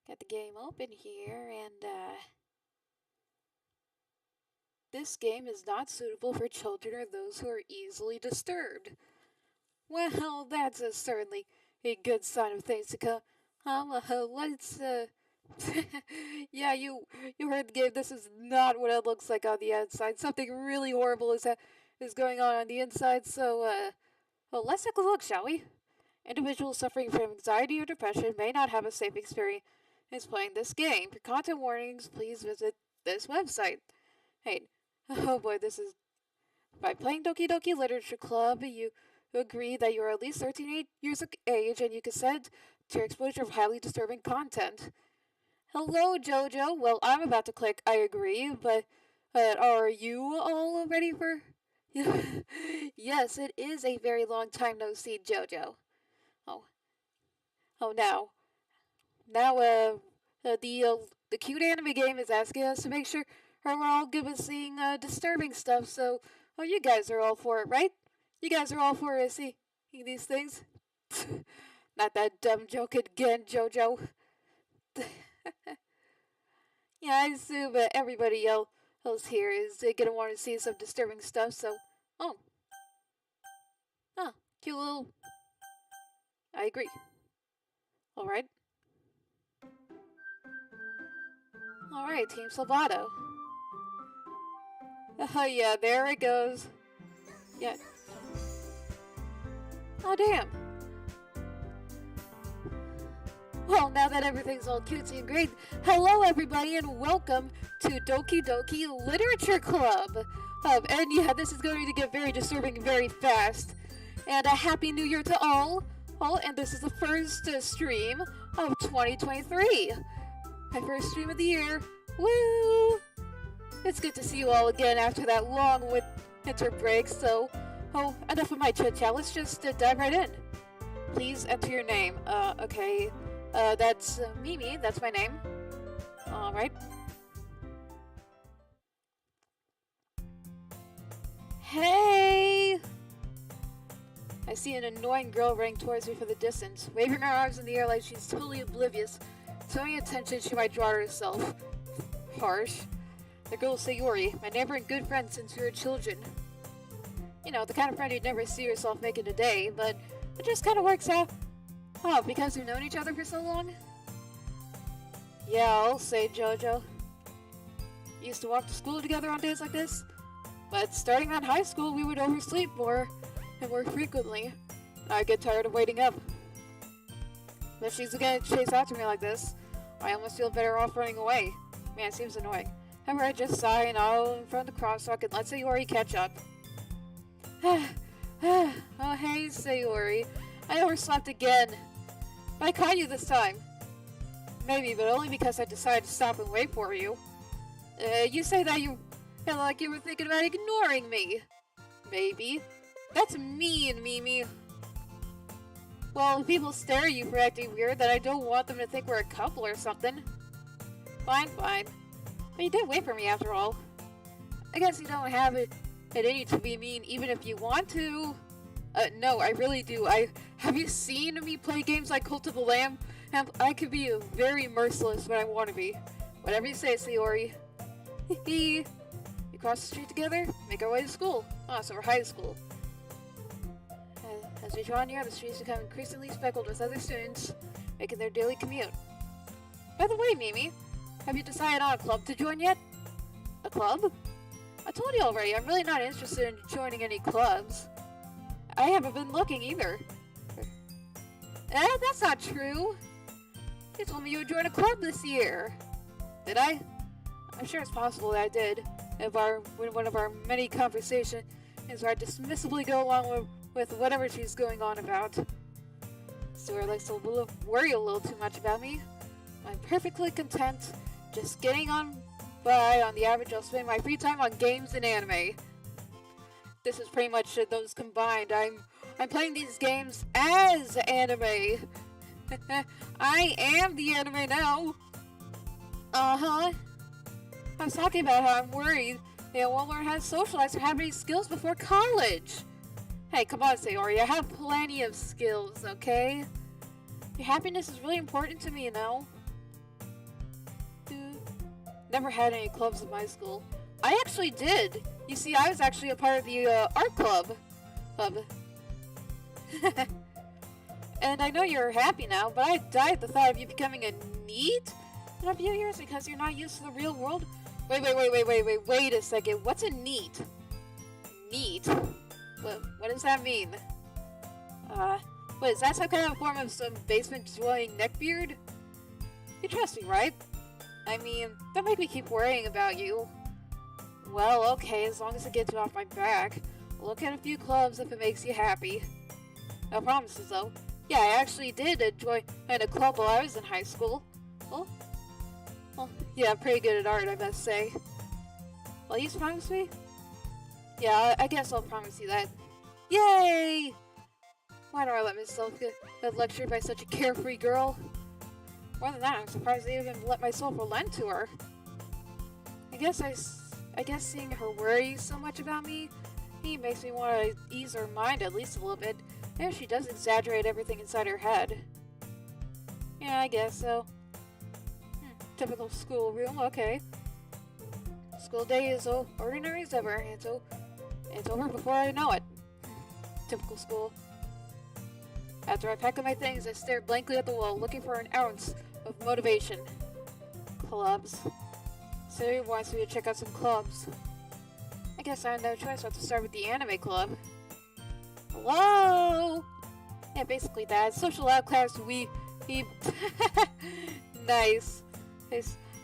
Got the game open here, and this game is not suitable for children or those who are easily disturbed. Well, that's certainly a good sign of things to come. Let's yeah, you heard the game. This is not what it looks like on the outside. Something really horrible is going on the inside. So well, let's take a look, shall we? Individuals suffering from anxiety or depression may not have a safe experience playing this game. For content warnings, please visit this website. Hey, oh boy, this is... By playing Doki Doki Literature Club, you agree that you are at least 13 years of age and you consent to your exposure of highly disturbing content. Hello, Jojo. Well, I'm about to click I agree, but are you all ready for... Yes, it is a very long time no see, Jojo. Oh, oh, now, the cute anime game is asking us to make sure we're all good with seeing disturbing stuff. So, oh, you guys are all for it, right? You guys are all for seeing these things. Not that dumb joke again, Jojo. Yeah, I assume everybody else here is gonna want to see some disturbing stuff. So, oh, cute little. I agree. All right. Alright, Team Salvato. Oh yeah, there it goes. Yeah. Oh damn. Well, now that everything's all cutesy and great, hello everybody and welcome to Doki Doki Literature Club. And yeah, this is going to get very disturbing very fast. And a happy new year to all. And this is the first stream of 2023. My first stream of the year. Woo! It's good to see you all again after that long winter break, so... Oh, enough of my chit-chat, let's just dive right in. Please enter your name. Okay. That's Mimi, that's my name. Alright. Hey! I see an annoying girl running towards me from the distance, waving her arms in the air like she's totally oblivious to any attention she might draw to herself. Harsh. The girl is Sayori, my neighbor and good friend since we were children. You know, the kind of friend you'd never see yourself making today, but it just kind of works out. Oh, because we've known each other for so long? Yeah, I'll say, Jojo. We used to walk to school together on days like this, but starting around high school we would oversleep more and more frequently. I'd get tired of waiting up. But she's gonna chase after me like this. I almost feel better off running away. Man, it seems annoying. However, I just sigh and I'll in front of the crosswalk and let Sayori catch up. Oh, hey, Sayori. I overslept again. But I caught you this time. Maybe, but only because I decided to stop and wait for you. You say that you felt like you were thinking about ignoring me. Maybe. That's mean, Mimi. Well, if people stare at you for acting weird, then I don't want them to think we're a couple or something. Fine. But you did wait for me after all. I guess you don't have it in you to be mean even if you want to. No, I really do. Have you seen me play games like Cult of the Lamb? And I can be very merciless when I want to be. Whatever you say, Sayori. We cross the street together, make our way to school. Oh, so we're high school. As we draw near, the streets become increasingly speckled with other students making their daily commute. By the way, Mimi, have you decided on a club to join yet? A club? I told you already, I'm really not interested in joining any clubs. I haven't been looking either. That's not true. You told me you would join a club this year. Did I? I'm sure it's possible that I did. In one of our many conversations where I dismissively go along with whatever she's going on about. Stuart likes to worry a little too much about me. I'm perfectly content just getting on by. On the average, I'll spend my free time on games and anime. This is pretty much those combined. I'm playing these games as anime. I am the anime now. I was talking about how I'm worried they won't learn how to socialize or have any skills before college. Hey, come on, Sayori, I have plenty of skills, okay? Your happiness is really important to me, you know? Never had any clubs in my school. I actually did. You see, I was actually a part of the art club. And I know you're happy now, but I died at the thought of you becoming a NEET in a few years because you're not used to the real world. Wait a second. What's a NEET? NEET? What does that mean? What, is that some kind of form of some basement-dwelling neckbeard? You trust me, right? I mean, don't make me keep worrying about you. Well, okay, as long as it gets you off my back. I'll look at a few clubs if it makes you happy. No promises, though. Yeah, I actually did join a club while I was in high school. Well, yeah, I'm pretty good at art, I must say. Will you promise me? Yeah, I guess I'll promise you that. Yay! Why do I let myself get lectured by such a carefree girl? More than that, I'm surprised I even let myself relent to her. I guess seeing her worry so much about me, he makes me want to ease her mind at least a little bit. Maybe she does exaggerate everything inside her head. Yeah, I guess so. Typical schoolroom, okay. School day is ordinary as ever. It's over before I know it. Typical school. After I pack up my things, I stare blankly at the wall, looking for an ounce of motivation. Clubs. Sayori wants me to check out some clubs. I guess I have no choice but to start with the anime club. Hello! Yeah, basically that. Social outcast, we nice.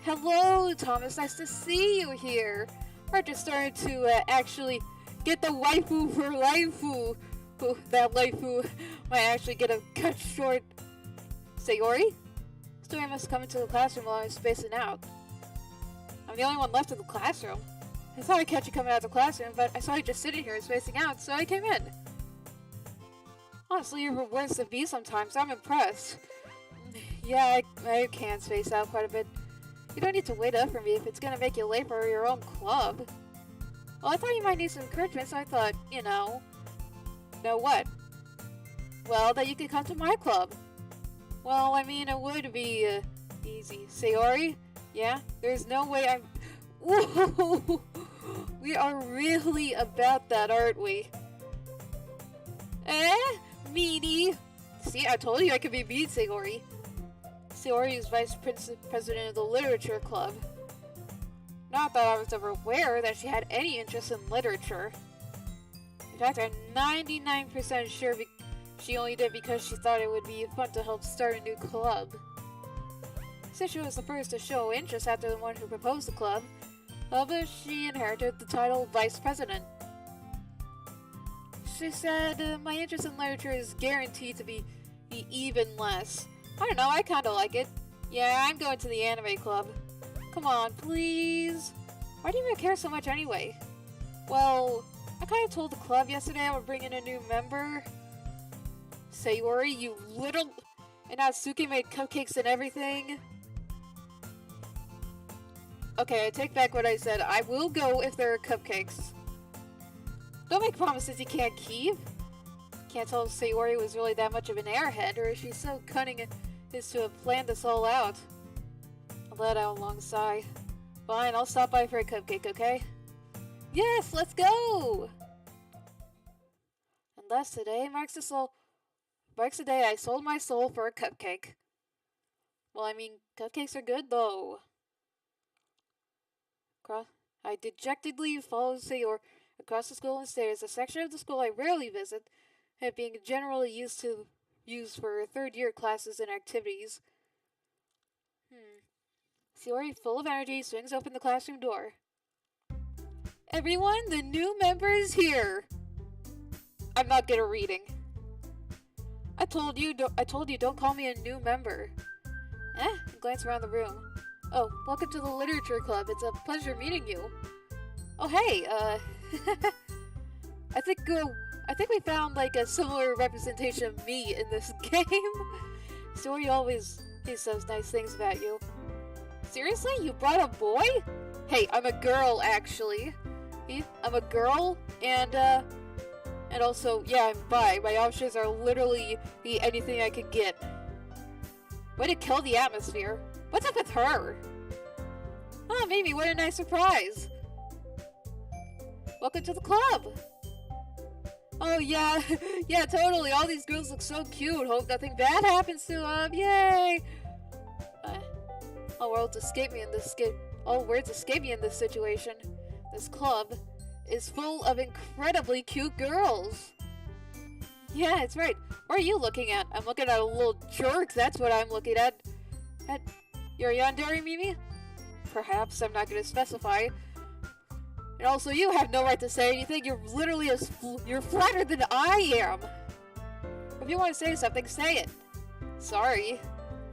Hello, Thomas. Nice to see you here. We're just starting to actually get the waifu for laifu. That laifu might actually get a cut short. Sayori? Sayori must come into the classroom while I'm spacing out. I'm the only one left in the classroom. I thought I'd catch you coming out of the classroom, but I saw you just sitting here spacing out, so I came in. Honestly, you're worse than me sometimes. I'm impressed. Yeah, I can space out quite a bit. You don't need to wait up for me if it's gonna make you late for your own club. Well, I thought you might need some encouragement, so I thought, know what? Well, that you could come to my club. Well, I mean, it would be easy. Sayori? Yeah? There's no way I'm... Whoa! We are really about that, aren't we? Meanie! See, I told you I could be mean, Sayori. Sayori is vice president of the literature club. Not that I was ever aware that she had any interest in literature. In fact, I'm 99% sure she only did because she thought it would be fun to help start a new club. Since she was the first to show interest after the one who proposed the club, she inherited the title vice president. She said, my interest in literature is guaranteed to be even less. I don't know, I kinda like it. Yeah, I'm going to the anime club. Come on, please. Why do you even care so much anyway? Well, I kinda told the club yesterday I would bring in a new member. Sayori, you little... And Natsuki made cupcakes and everything. Okay, I take back what I said. I will go if there are cupcakes. Don't make promises you can't keep. Can't tell if Sayori was really that much of an airhead, or if she's so cunning as to have planned this all out. I'll let out a long sigh. Fine, I'll stop by for a cupcake, okay? Yes, let's go! And thus today marks the day I sold my soul for a cupcake. Well, I mean, cupcakes are good, though. I dejectedly followed Sayori across the school and stairs, a section of the school I rarely visit, and being generally used for third-year classes and activities. Sayori, full of energy, swings open the classroom door. Everyone, the new member is here! I'm not good at reading. I told you, don't call me a new member. I glance around the room. Oh, welcome to the literature club. It's a pleasure meeting you. Oh, hey, I think we found like a similar representation of me in this game. Sayori always says nice things about you. Seriously? You brought a boy? Hey, I'm a girl, actually. I'm a girl, and also, yeah, I'm bi. My options are literally anything I could get. Way to kill the atmosphere. What's up with her? Oh, Mimi, what a nice surprise. Welcome to the club. Oh, yeah. Yeah, totally. All these girls look so cute. Hope nothing bad happens to them. Yay. All words escape me in this situation. This club is full of incredibly cute girls. Yeah, it's right. What are you looking at? I'm looking at a little jerk. That's what I'm looking at. You're a yandere, Mimi? Perhaps. I'm not going to specify. And also, you have no right to say anything. You're literally you're flatter than I am. If you want to say something, say it. Sorry.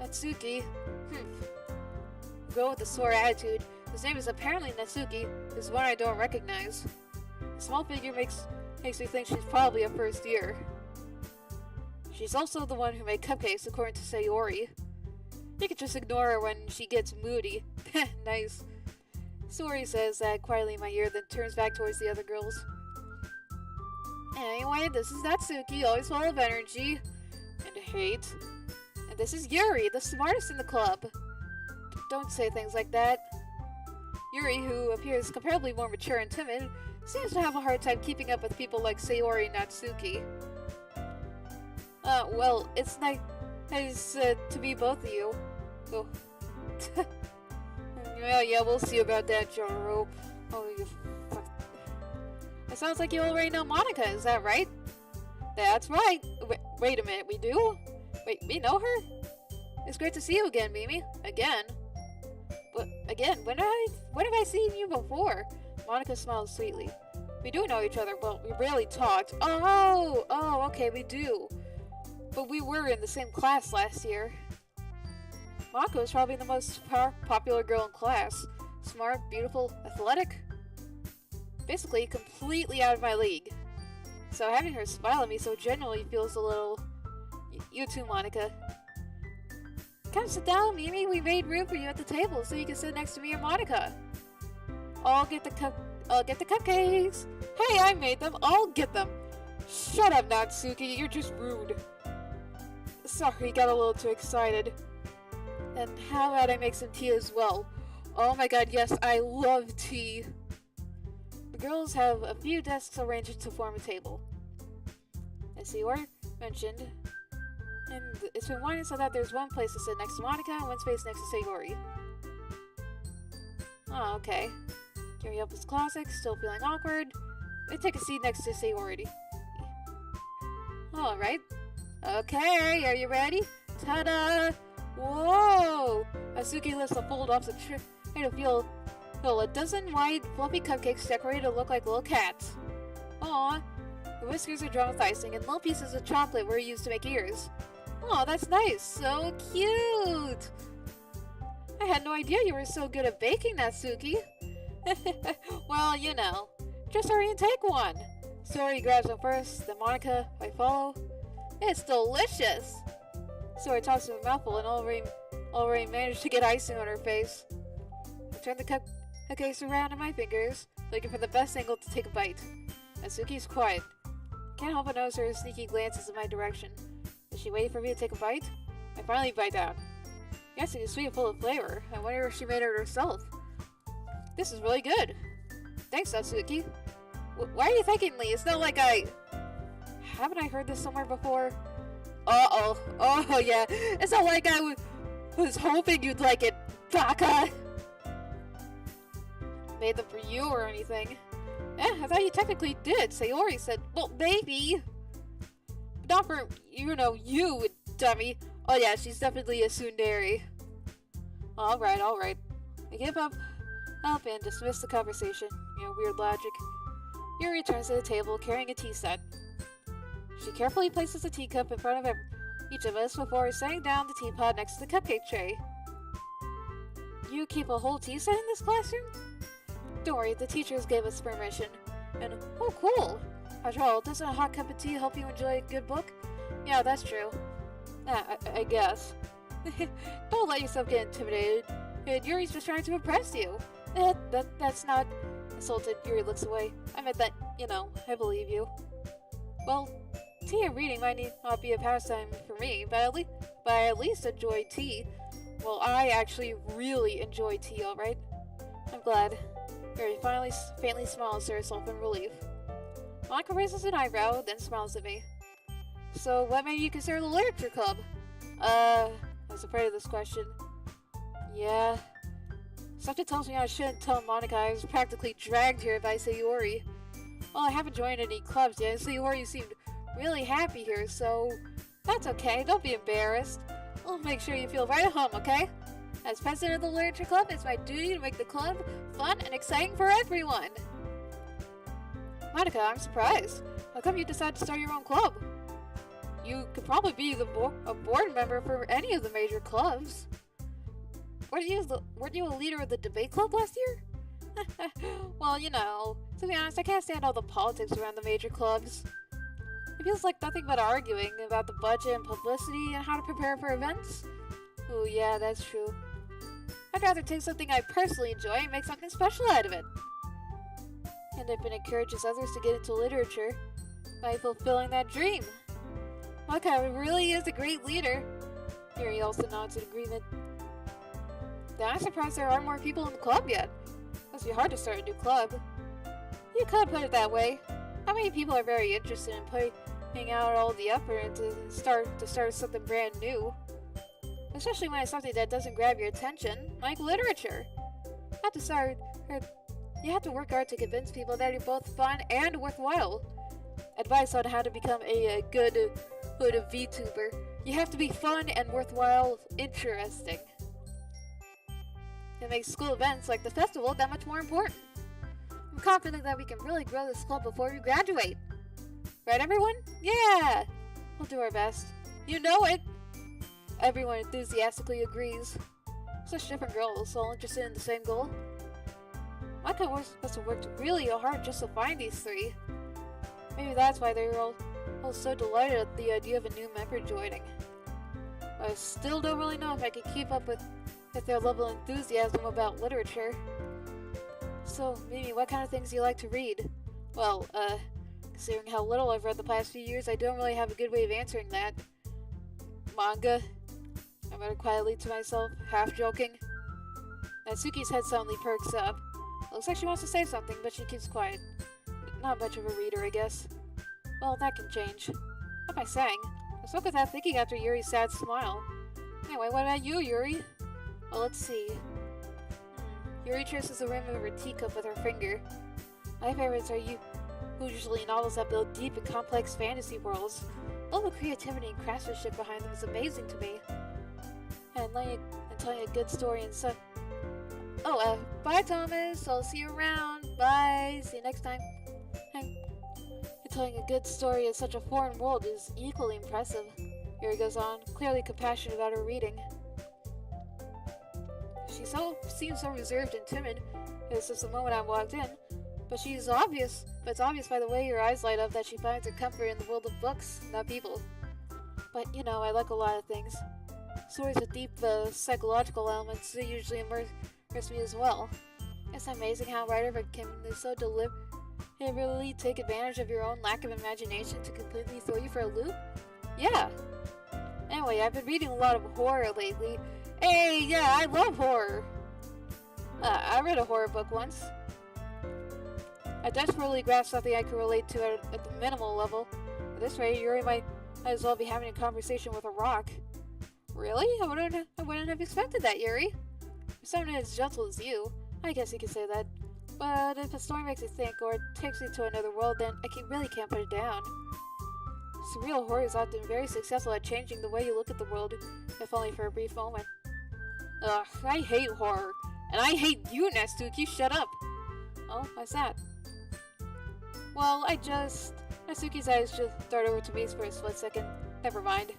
Natsuki. A girl with a sore attitude, whose name is apparently Natsuki, is one I don't recognize. The small figure makes me think she's probably a first year. She's also the one who made cupcakes, according to Sayori. You can just ignore her when she gets moody. Nice. Sayori says that quietly in my ear, then turns back towards the other girls. Anyway, this is Natsuki, always full of energy and hate. And this is Yuri, the smartest in the club. Don't say things like that. Yuri, who appears comparably more mature and timid, seems to have a hard time keeping up with people like Sayori and Natsuki. Well, it's nice to meet both of you. Oh. Yeah, we'll see about that, Joro. Oh, you fuck. It sounds like you already know Monica, is that right? That's right. Wait a minute, we do? Wait, we know her? It's great to see you again, Mimi. Again? But again, when have I seen you before? Monica smiled sweetly. We do know each other. Well, we rarely talked. Oh, okay, we do. But we were in the same class last year. Monica was probably the most popular girl in class. Smart, beautiful, athletic. Basically, completely out of my league. So having her smile at me so genuinely feels a little... You too, Monica. Come sit down, Mimi. We made room for you at the table so you can sit next to me and Monica. I'll get the cupcakes. Hey, I made them. I'll get them. Shut up, Natsuki. You're just rude. Sorry, got a little too excited. And how about I make some tea as well? Oh my god, yes, I love tea. The girls have a few desks arranged to form a table. As Sayori mentioned, and it's been wanted so that there's one place to sit next to Monica and one space next to Sayori. Oh, okay. Yuri up his classic, still feeling awkward. They take a seat next to Sayori. Alright. Okay, are you ready? Ta-da! Whoa! Asuki lifts the fold off the tray to feel a dozen wide, fluffy cupcakes decorated to look like little cats. Aww. The whiskers are drawn with icing, and little pieces of chocolate were used to make ears. Aw, that's nice. So cute! I had no idea you were so good at baking, Natsuki. Well, you know. Just hurry and take one. Sayori grabs one first, then Monica, I follow. It's delicious! Sayori tosses a mouthful and already managed to get icing on her face. I turn the cupcakes around in my fingers, looking for the best angle to take a bite. Natsuki's quiet. Can't help but notice her sneaky glances in my direction. Is she waiting for me to take a bite? I finally bite down. The icing is sweet and full of flavor. I wonder if she made it herself. This is really good. Thanks, Natsuki. Why are you thanking me? It's not like Haven't I heard this somewhere before? Uh-oh. Oh, yeah. It's not like I was hoping you'd like it, Baka. Made them for you or anything. I thought you technically did. Sayori said, well, maybe. Not for, you, dummy. Oh, yeah, she's definitely a tsundere. Alright. I give up and dismiss the conversation. Weird logic. Yuri returns to the table carrying a tea set. She carefully places a teacup in front of each of us before setting down the teapot next to the cupcake tray. You keep a whole tea set in this classroom? Don't worry, the teachers gave us permission. And, oh cool! After all, doesn't a hot cup of tea help you enjoy a good book? Yeah, that's true. I guess. Don't let yourself get intimidated. Yuri's just trying to impress you. That's not... Insulted, Yuri looks away. I meant that, I believe you. Well, tea and reading might not be a pastime for me, but I at least enjoy tea. Well, I actually really enjoy tea, alright? I'm glad. Yuri finally faintly smiles to herself in relief. Monica raises an eyebrow, then smiles at me. So, what made you consider the literature club? I was afraid of this question. Yeah. Something tells me I shouldn't tell Monica I was practically dragged here by Sayori. Well, I haven't joined any clubs yet, and Sayori seemed really happy here, so that's okay. Don't be embarrassed. I'll make sure you feel right at home, okay? As president of the literature club, it's my duty to make the club fun and exciting for everyone. Monica, I'm surprised. How come you decided to start your own club? You could probably be a board member for any of the major clubs. Weren't you a leader of the debate club last year? Well, to be honest, I can't stand all the politics around the major clubs. It feels like nothing but arguing about the budget and publicity and how to prepare for events. Oh yeah, that's true. I'd rather take something I personally enjoy and make something special out of it. And if it encourages others to get into literature by fulfilling that dream. Monica really is a great leader. Yuri also nods in agreement. I'm surprised there aren't more people in the club yet. Must be hard to start a new club. You could put it that way. Not many people are very interested in putting out all the effort to start something brand new. Especially when it's something that doesn't grab your attention, like literature. You have to work hard to convince people that you're both fun and worthwhile. Advice on how to become a good VTuber. You have to be fun and worthwhile, interesting. It makes school events like the festival that much more important. I'm confident that we can really grow this club before we graduate. Right, everyone? Yeah! We'll do our best. You know it! Everyone enthusiastically agrees. Such different girls, all interested in the same goal. Micah must have worked really hard just to find these three. Maybe that's why they were all so delighted at the idea of a new member joining. I still don't really know if I can keep up with their level of enthusiasm about literature. So, Mimi, what kind of things do you like to read? Well, considering how little I've read the past few years, I don't really have a good way of answering that. Manga? I muttered quietly to myself, half joking. Natsuki's head suddenly perks up. Looks like she wants to say something, but she keeps quiet. Not much of a reader, I guess. Well, that can change. What am I saying? I spoke without thinking after Yuri's sad smile. Anyway, what about you, Yuri? Well, let's see. Yuri traces the rim of her teacup with her finger. My favorites are usually novels that build deep and complex fantasy worlds. All the creativity and craftsmanship behind them is amazing to me. And telling a good story and such. Oh, bye, Thomas. I'll see you around. Bye. See you next time. And telling a good story in such a foreign world is equally impressive. Yuri goes on, clearly compassionate about her reading. She seems so reserved and timid. It's just the moment I walked in. But it's obvious by the way your eyes light up that she finds her comfort in the world of books, not people. But, I like a lot of things. Stories with deep psychological elements usually immerse me as well. It's amazing how a writer can so deliberately take advantage of your own lack of imagination to completely throw you for a loop. Yeah. Anyway, I've been reading a lot of horror lately. Hey, yeah, I love horror. I read a horror book once. I desperately grasped something I could relate to at the minimal level. At this rate, Yuri might as well be having a conversation with a rock. Really? I wouldn't have expected that, Yuri. For someone as gentle as you, I guess you could say that. But if a story makes you think or takes you to another world, then I really can't put it down. Surreal horror is often very successful at changing the way you look at the world, if only for a brief moment. Ugh, I hate horror. And I hate you, Natsuki, shut up! Oh, why's that? Well, Natsuki's eyes just dart over to me for a split second. Never mind.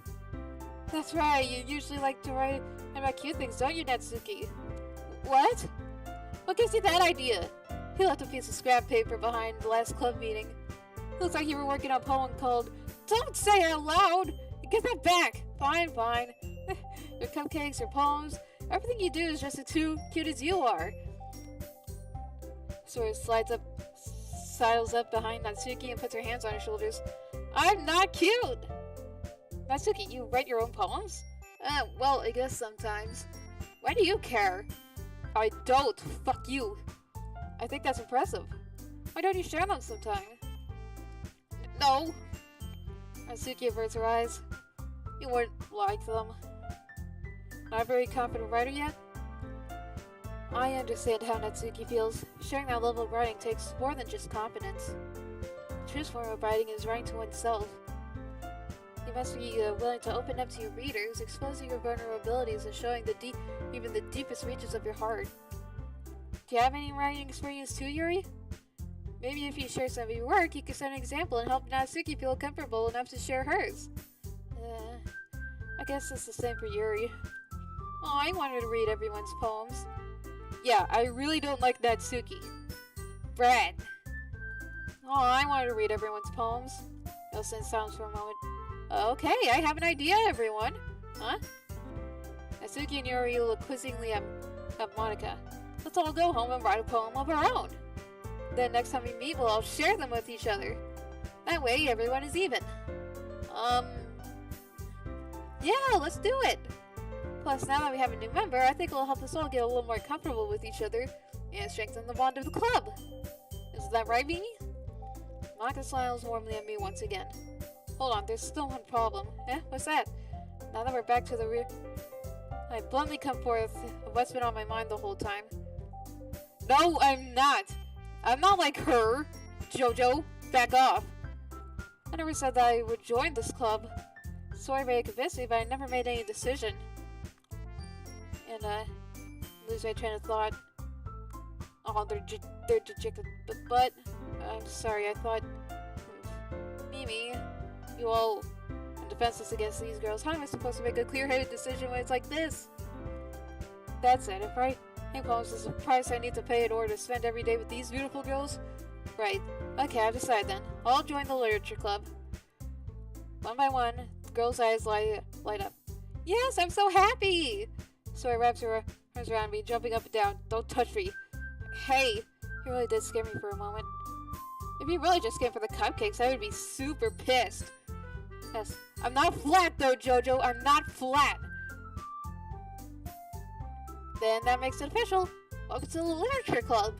That's right, you usually like to write about cute things, don't you, Natsuki? What? What gives you that idea? He left a piece of scrap paper behind the last club meeting. Looks like you were working on a poem called Don't Say It Out Loud! Get that back! Fine. Your cupcakes, your poems, everything you do is just as too cute as you are. Sora sidles up behind Natsuki and puts her hands on her shoulders. I'm not cute! Natsuki, you write your own poems? Well, I guess sometimes. Why do you care? I don't. Fuck you. I think that's impressive. Why don't you share them sometime? No. Natsuki averts her eyes. You wouldn't like them. Not a very confident writer yet? I understand how Natsuki feels. Sharing that level of writing takes more than just confidence. The true form of writing is writing to oneself. You must be willing to open up to your readers, exposing your vulnerabilities and showing even the deepest reaches of your heart. Do you have any writing experience too, Yuri? Maybe if you share some of your work, you could set an example and help Natsuki feel comfortable enough to share hers. I guess it's the same for Yuri. Oh, I wanted to read everyone's poems. Yeah, I really don't like Natsuki. Brad. Oh, I wanted to read everyone's poems. Yosin sounds for a moment. Okay, I have an idea, everyone. Huh? Natsuki and Yuri look quizzingly at Monika. Let's all go home and write a poem of our own. Then next time we meet, we'll all share them with each other. That way, everyone is even. Yeah, let's do it! Plus, now that we have a new member, I think it'll help us all get a little more comfortable with each other and strengthen the bond of the club. Isn't that right, Mimi? Monika smiles warmly at me once again. Hold on, there's still one problem. What's that? Now that we're back to the rear, I bluntly come forth of what's been on my mind the whole time. No, I'm not! I'm not like her! Jojo, back off! I never said that I would join this club. Sorry if you convinced me, but I never made any decision. And, lose my train of thought. Oh, they're but, I'm sorry, I thought... Mimi, you all are defenseless against these girls. How am I supposed to make a clear-headed decision when it's like this? That's it, if I poems is the price I need to pay in order to spend every day with these beautiful girls? Right. Okay, I've decided then. I'll join the literature club. One by one, the girl's eyes light up. Yes, I'm so happy! Sora wraps her arms around me, jumping up and down. Don't touch me. Hey, you really did scare me for a moment. If you really just came for the cupcakes, I would be super pissed. Yes, I'm not flat though, Jojo. I'm not flat. Then that makes it official. Welcome to the literature club.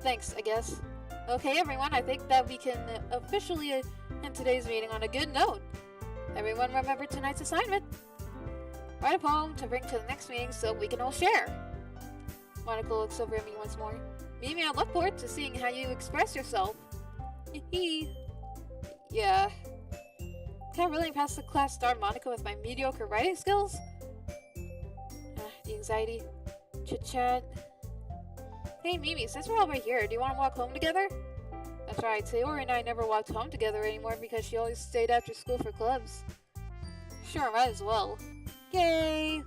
Thanks, I guess. Okay, everyone, I think that we can officially end today's meeting on a good note. Everyone remember tonight's assignment. Write a poem to bring to the next meeting so we can all share. Monika looks over at me once more. Mimi, I look forward to seeing how you express yourself. Hee. Yeah. Can I really pass the class star Monika with my mediocre writing skills? The anxiety. Chit-chat. Hey Mimi, since we're all right here, do you want to walk home together? That's right, Sayori and I never walked home together anymore because she always stayed after school for clubs. Sure, might as well. Yay!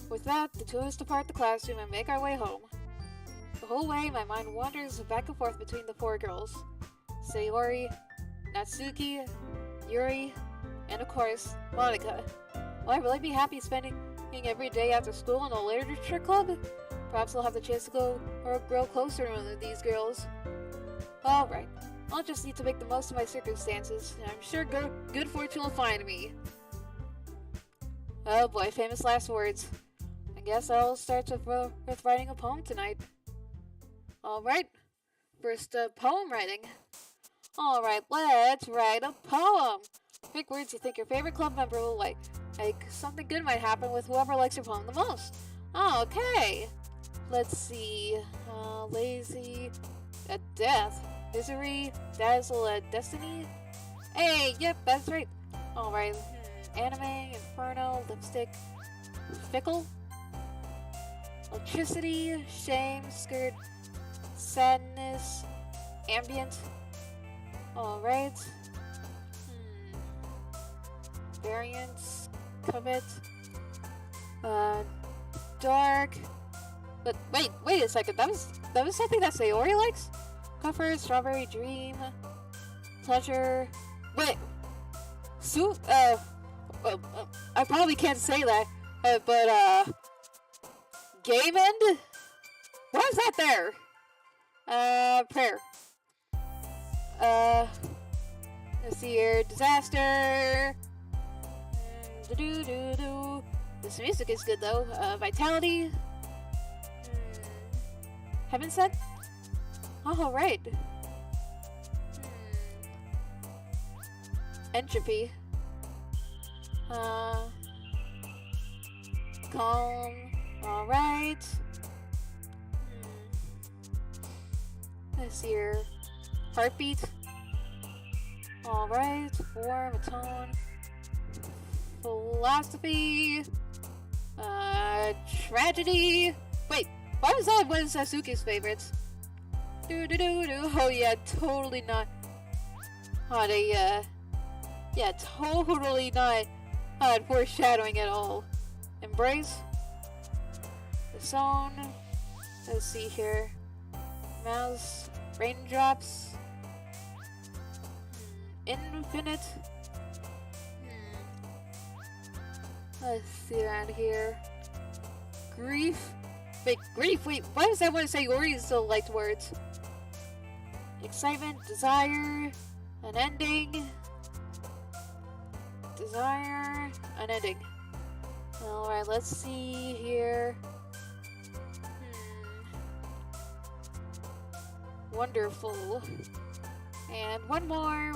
With that, the two of us depart the classroom and make our way home. The whole way, my mind wanders back and forth between the four girls. Sayori, Natsuki, Yuri, and of course, Monika. Will I really be happy spending every day after school in a literature club? Perhaps I'll have the chance to go or grow closer to one of these girls. Alright, I'll just need to make the most of my circumstances, and I'm sure good fortune will find me. Oh boy, famous last words. I guess I'll start with writing a poem tonight. Alright, first poem writing. Alright, let's write a poem. Pick words you think your favorite club member will like. Like, something good might happen with whoever likes your poem the most. Okay. Let's see. Lazy at death. Misery. Dazzle at destiny. Hey, yep, that's right. Alright. Anime. Inferno. Lipstick. Fickle. Electricity. Shame. Skirt. Sadness. Ambient. Alright. Variance. Covet. Dark. But wait a second. That was something that Sayori likes? Comfort, strawberry dream, pleasure. Wait. I probably can't say that. But game end? Why is that there? Prayer. Let's see here. Disaster. This music is good though. Vitality. Heaven sent? Oh, right. Entropy. Calm. Alright. Let's see here. Heartbeat. Alright. Form, a tone. Philosophy. Tragedy. Wait, why was that one of Sasuke's favorites? Oh yeah, totally not. Yeah, totally not foreshadowing at all. Embrace. The zone. Let's see here. Mouse. Raindrops. Infinite. Let's see around here. Grief. Wait, grief? Wait, why does that want to say Ori still liked words? Excitement, desire, an ending. Desire, an ending. Alright, let's see here. Wonderful. And one more.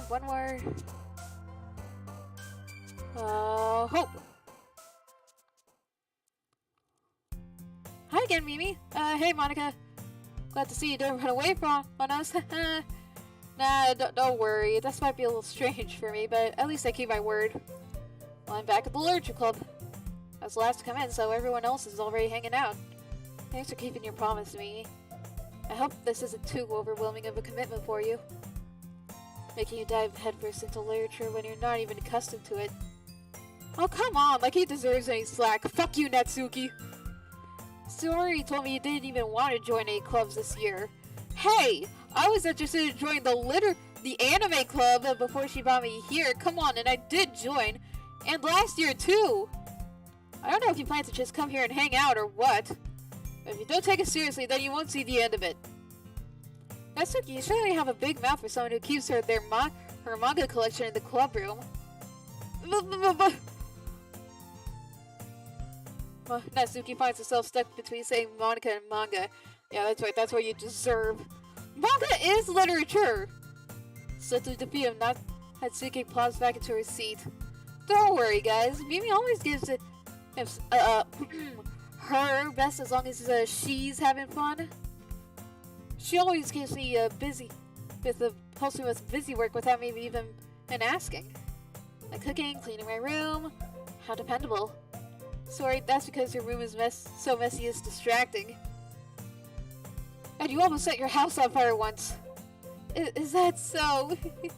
Hope. Hi again, Mimi. Hey, Monica. Glad to see you don't run away from us. Nah, don't worry. This might be a little strange for me, but at least I keep my word. Well, I'm back at the Literature Club. I was the last to come in, so everyone else is already hanging out. Thanks for keeping your promise to me. I hope this isn't too overwhelming of a commitment for you. Making you dive headfirst into literature when you're not even accustomed to it. Oh, come on, like he deserves any slack. Fuck you, Natsuki. Saori told me you didn't even want to join any clubs this year. Hey, I was interested in joining the anime club before she brought me here. Come on, and I did join. And last year, too. I don't know if you plan to just come here and hang out or what. But if you don't take it seriously, then you won't see the end of it. Natsuki, you certainly have a big mouth for someone who keeps her manga collection in the club room. Natsuki finds herself stuck between saying Monica and manga. Yeah, that's right, that's what you deserve. Manga is literature! So to defeat him, Natsuki plops back into her seat. Don't worry, guys. Mimi always gives it her best as long as she's having fun. She always keeps me busy helps me with busy work without me even asking. Like cooking, cleaning my room. How dependable. Sorry, that's because your room is so messy it's distracting. And you almost set your house on fire once. Is that so? Do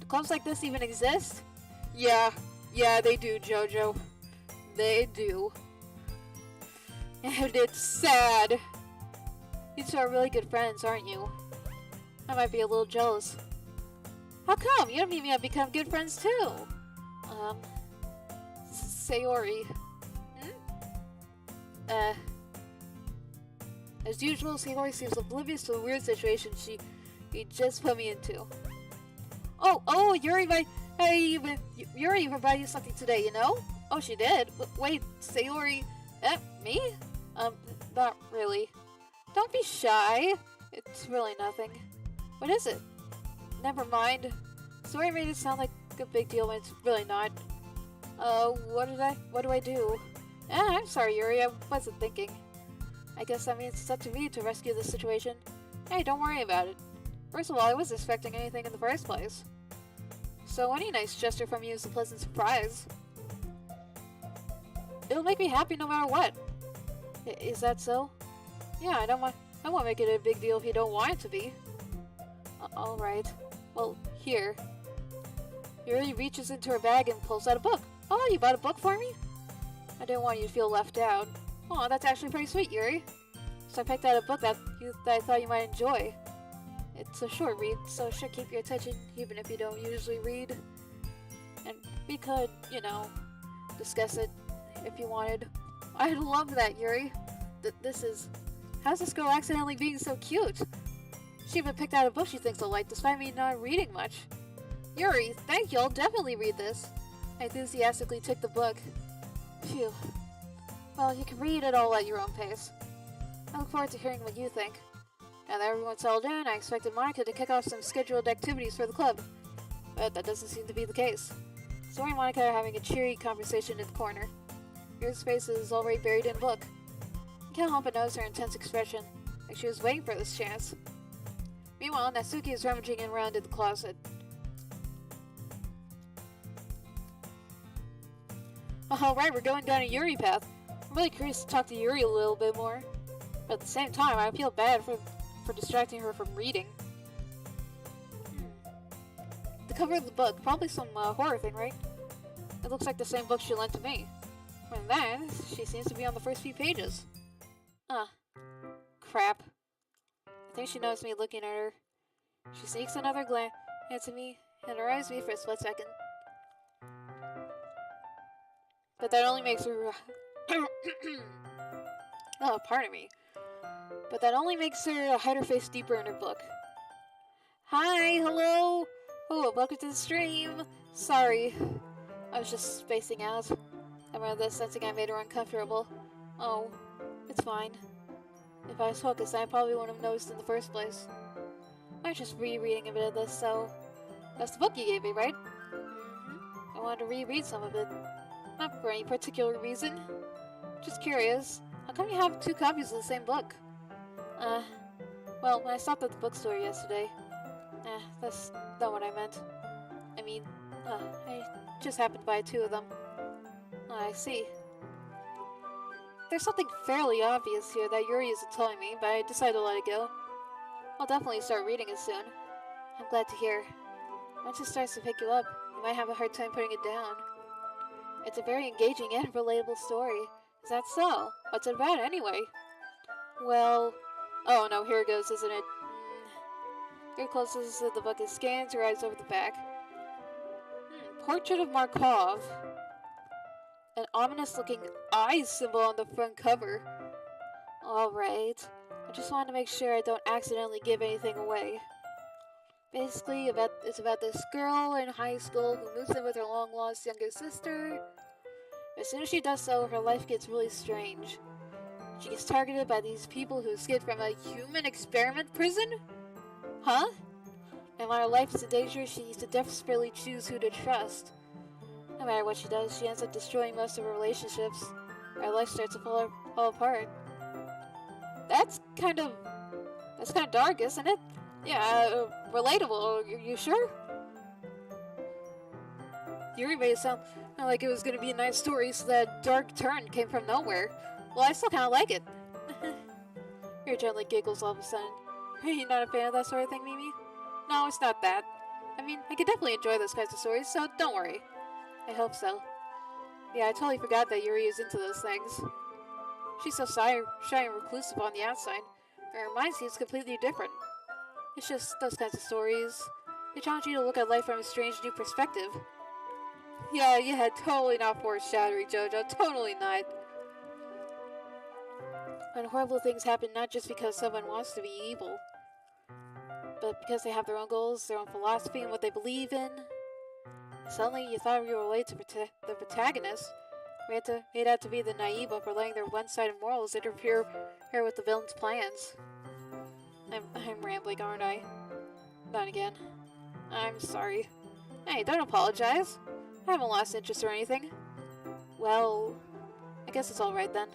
clubs like this even exist? Yeah, they do, Jojo. They do. And it's sad. You two are really good friends, aren't you? I might be a little jealous. How come? You and Mimi have become good friends too. Saori. As usual, Saori seems oblivious to the weird situation she just put me into. Oh, Yuri provided you something today, you know? Oh, she did? Wait, Saori... me? Not really. Don't be shy. It's really nothing. What is it? Never mind. Saori made it sound like a big deal when it's really not. What do I do? I'm sorry, Yuri, I wasn't thinking. I guess that means it's up to me to rescue this situation. Hey, don't worry about it. First of all, I wasn't expecting anything in the first place. So any nice gesture from you is a pleasant surprise. It'll make me happy no matter what. Is that so? Yeah, I won't make it a big deal if you don't want it to be. Alright. Well, here. Yuri reaches into her bag and pulls out a book. Oh, you bought a book for me? I didn't want you to feel left out. Oh, that's actually pretty sweet, Yuri. So I picked out a book that I thought you might enjoy. It's a short read, so it should keep your attention even if you don't usually read. And we could, discuss it if you wanted. I'd love that, Yuri. How's this girl accidentally being so cute? She even picked out a book she thinks I'll like, despite me not reading much. Yuri, thank you, I'll definitely read this. I enthusiastically took the book. Phew, Well, you can read it all at your own pace. I look forward to hearing what you think. Now that everyone's settled in, I expected Monica to kick off some scheduled activities for the club, but that doesn't seem to be the case. Zoe and Monica are having a cheery conversation in the corner. Yuri's face is already buried in a book. You can't help but notice her intense expression, like she was waiting for this chance. Meanwhile, Natsuki is rummaging around in the closet. Alright, we're going down a Yuri path. I'm really curious to talk to Yuri a little bit more. But at the same time, I feel bad for distracting her from reading. The cover of the book, probably some horror thing, right? It looks like the same book she lent to me. More than that, she seems to be on the first few pages. Crap. I think she noticed me looking at her. She sneaks another glance at me and her eyes meet for a split second. But that only makes her... oh, pardon me. But that only makes her hide her face deeper in her book. Hi, hello! Oh, welcome to the stream! Sorry. I was just spacing out. I remember this sensing I made her uncomfortable. Oh, it's fine. If I was focused, I probably wouldn't have noticed in the first place. I was just rereading a bit of this, so... That's the book you gave me, right? I wanted to reread some of it. Not for any particular reason. Just curious. How come you have 2 copies of the same book? Well, when I stopped at the bookstore yesterday... that's not what I meant. I mean, I just happened to buy 2 of them. I see. There's something fairly obvious here that Yuri isn't telling me, but I decided to let it go. I'll definitely start reading it soon. I'm glad to hear. Once it starts to pick you up, you might have a hard time putting it down. It's a very engaging and relatable story. Is that so? What's it about, anyway? Well... Oh no, here it goes, isn't it? Your closest to the book is scans your eyes over the back. Portrait of Markov. An ominous-looking eye symbol on the front cover. Alright. I just wanted to make sure I don't accidentally give anything away. Basically, it's about this girl in high school who moves in with her long-lost younger sister. As soon as she does so, her life gets really strange. She gets targeted by these people who escaped from a human experiment prison? Huh? And while her life is in danger, she needs to desperately choose who to trust. No matter what she does, she ends up destroying most of her relationships. Her life starts to fall apart. That's kind of dark, isn't it? Yeah, relatable. Are you sure? Yuri made it sound like it was going to be a nice story, so that dark turn came from nowhere. Well, I still kind of like it. Yuri gently giggles all of a sudden. Are you not a fan of that sort of thing, Mimi? No, it's not that. I mean, I could definitely enjoy those kinds of stories, so don't worry. I hope so. Yeah, I totally forgot that Yuri is into those things. She's so shy and reclusive on the outside. Her mind seems completely different. It's just those kinds of stories. They challenge you to look at life from a strange new perspective. Yeah, totally not foreshadowing, Jojo. Totally not. When horrible things happen not just because someone wants to be evil, but because they have their own goals, their own philosophy, and what they believe in. Suddenly, you thought you were related to the protagonist. Made out to be the naive one for letting their one-sided morals interfere with the villain's plans. I'm rambling, aren't I? Not again. I'm sorry. Hey, don't apologize. I haven't lost interest or anything. Well, I guess it's alright then.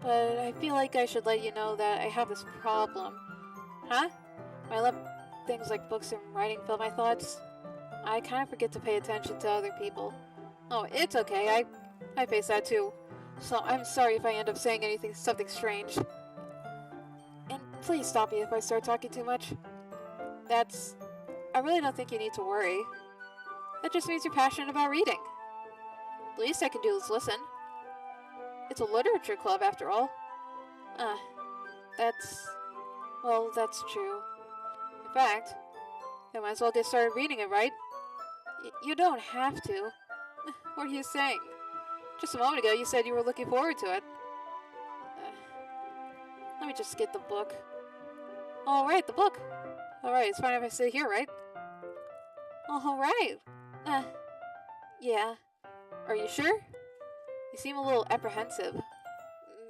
But I feel like I should let you know that I have this problem. Huh? When I let things like books and writing fill my thoughts, I kind of forget to pay attention to other people. Oh, it's okay. I face that too. So I'm sorry if I end up saying something strange. And please stop me if I start talking too much. I really don't think you need to worry. That just means you're passionate about reading. The least I can do is listen. It's a literature club, after all. That's true. In fact, I might as well get started reading it, right? You don't have to. What are you saying? Just a moment ago, you said you were looking forward to it. Let me just get the book. Alright, the book. Alright, it's fine if I sit here, right? Alright. Yeah. Are you sure? You seem a little apprehensive.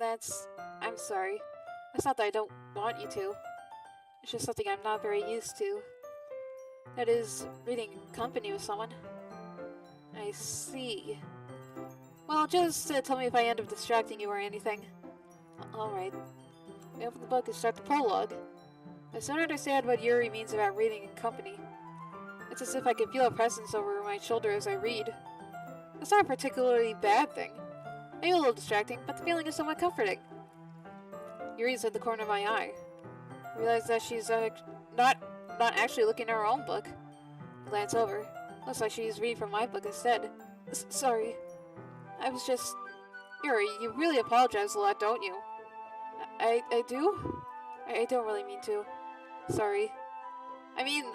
I'm sorry. It's not that I don't want you to. It's just something I'm not very used to. That is, reading in company with someone. I see. Well, just tell me if I end up distracting you or anything. Alright. We open the book and start the prologue. I soon understand what Yuri means about reading in company. It's as if I can feel a presence over my shoulder as I read. It's not a particularly bad thing. Maybe a little distracting, but the feeling is somewhat comforting. Yuri's at the corner of my eye. I realize that she's not actually looking at her own book. I glance over. Looks like she's reading from my book instead. Sorry. I was just... Yuri, you really apologize a lot, don't you? I do? I don't really mean to. Sorry. I mean...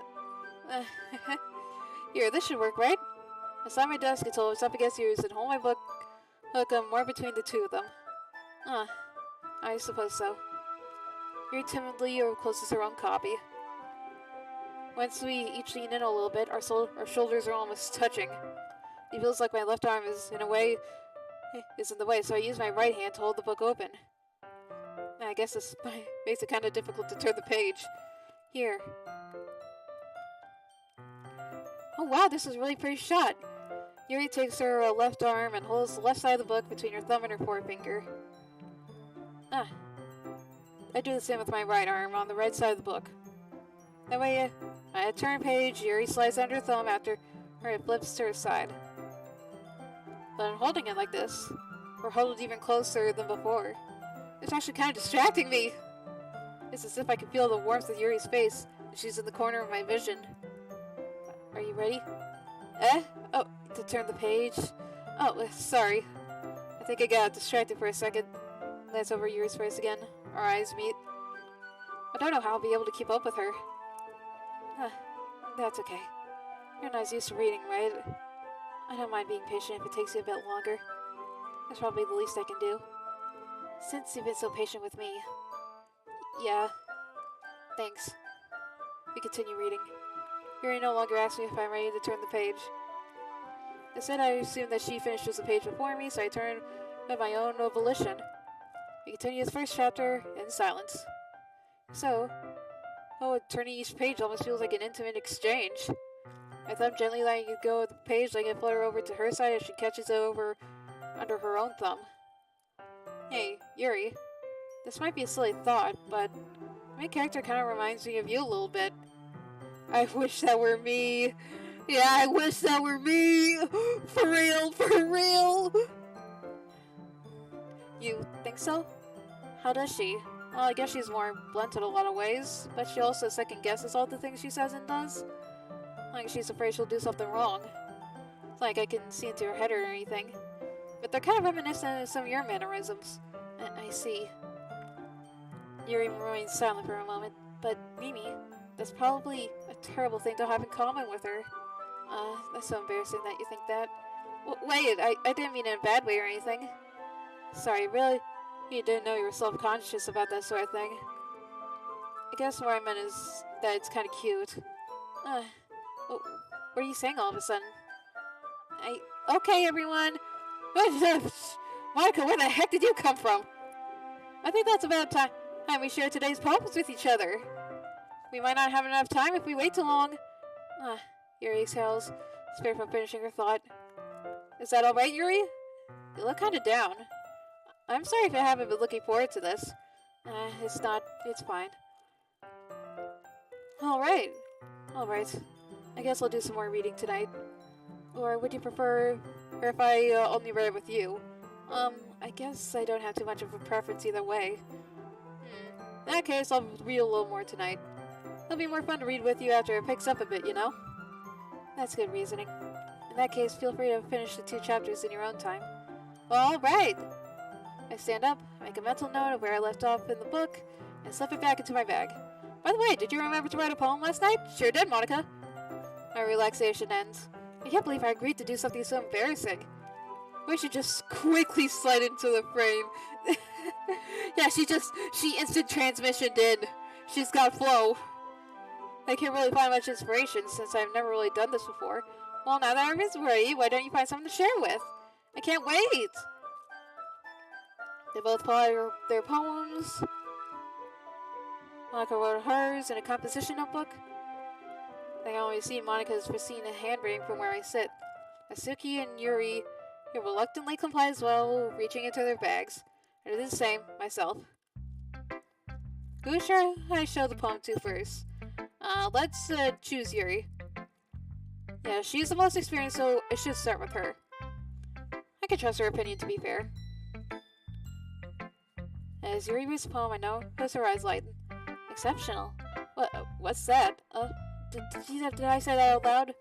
Here, this should work, right? I slam my desk until it's up against yours and hold my book more between the two of them. I suppose so. Yuri timidly closes her own copy. Once we each lean in a little bit, our shoulders are almost touching. It feels like my left arm is in the way, so I use my right hand to hold the book open. I guess this makes it kind of difficult to turn the page. Here. Oh wow, this is a really pretty shot. Yuri takes her left arm and holds the left side of the book between her thumb and her forefinger. I do the same with my right arm on the right side of the book. That way, I turn page, Yuri slides under her thumb after her flips to her side. But in holding it like this, we're huddled even closer than before. It's actually kind of distracting me. It's as if I can feel the warmth of Yuri's face, and she's in the corner of my vision. Are you ready? Oh, to turn the page? Oh, sorry. I think I got distracted for a second. Glance over Yuri's face again. Our eyes meet. I don't know how I'll be able to keep up with her. That's okay. You're not as used to reading, right? I don't mind being patient if it takes you a bit longer. That's probably the least I can do. Since you've been so patient with me. Yeah. Thanks. We continue reading. Yuri no longer asks me if I'm ready to turn the page. Instead, I assume that she finishes the page before me, so I turn of my own volition. We continue the first chapter in silence. So, turning each page almost feels like an intimate exchange. My thumb gently letting it go of the page, letting it flutter over to her side as she catches it over under her own thumb. Hey, Yuri. This might be a silly thought, but my main character kind of reminds me of you a little bit. I wish that were me. Yeah, I wish that were me. For real, for real. You think so? How does she? Well, I guess she's more blunt in a lot of ways, but she also second guesses all the things she says and does. Like she's afraid she'll do something wrong. It's like I can see into her head or anything. But they're kind of reminiscent of some of your mannerisms. I see. Yuri remains silent for a moment, but Mimi, that's probably a terrible thing to have in common with her. That's so embarrassing that you think that. Wait, I didn't mean it in a bad way or anything. Sorry, really? You didn't know you were self-conscious about that sort of thing. I guess what I meant is that it's kind of cute. What are you saying all of a sudden? Okay, everyone! Monica, where the heck did you come from? I think that's about time we share today's poems with each other. We might not have enough time if we wait too long. Yuri exhales, spared from finishing her thought. Is that alright, Yuri? You look kind of down. I'm sorry if I haven't been looking forward to this. It's fine. Alright. I guess I'll do some more reading tonight. Or would you prefer if I only read it with you? I guess I don't have too much of a preference either way. In that case, I'll read a little more tonight. It'll be more fun to read with you after it picks up a bit, you know? That's good reasoning. In that case, feel free to finish the 2 chapters in your own time. Alright! I stand up, make a mental note of where I left off in the book, and slip it back into my bag. By the way, did you remember to write a poem last night? Sure did, Monica. My relaxation ends. I can't believe I agreed to do something so embarrassing. We should just quickly slide into the frame. Yeah, she instant transmissioned in. She's got flow. I can't really find much inspiration since I've never really done this before. Well, now that everyone's ready, why don't you find something to share with? I can't wait! They both pull out their poems. Monica wrote hers in a composition notebook. I can only see Monica's pristine handwriting from where I sit. Asuki and Yuri reluctantly comply as well, reaching into their bags. I do the same, myself. Who should I show the poem to first? Let's choose Yuri. Yeah, she's the most experienced, so I should start with her. I can trust her opinion, to be fair. As Yuri reads the poem, I notice her eyes lighten. Exceptional. What's that? Did I say that out loud?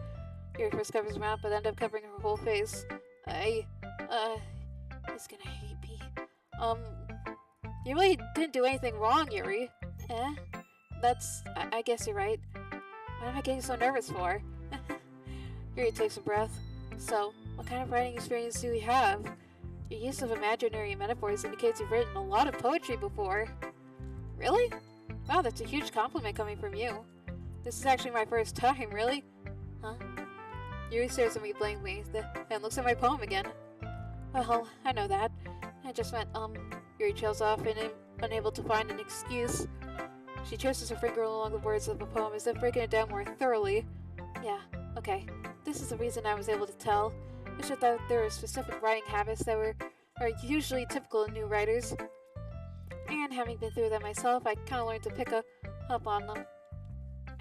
Yuri first covers her mouth, but ended up covering her whole face. He's gonna hate me. You really didn't do anything wrong, Yuri. I guess you're right. What am I getting so nervous for? Yuri takes a breath. So, what kind of writing experience do we have? Your use of imaginary metaphors indicates you've written a lot of poetry before. Really? Wow, that's a huge compliment coming from you. This is actually my first time, really? Huh? Yuri stares at me blankly, then looks at my poem again. Well, I know that. I just meant, Yuri trails off and unable to find an excuse. She traces her finger along the words of the poem as if breaking it down more thoroughly. Yeah, okay. This is the reason I was able to tell. It's just that there are specific writing habits that are usually typical in new writers. And having been through them myself, I kind of learned to pick up on them.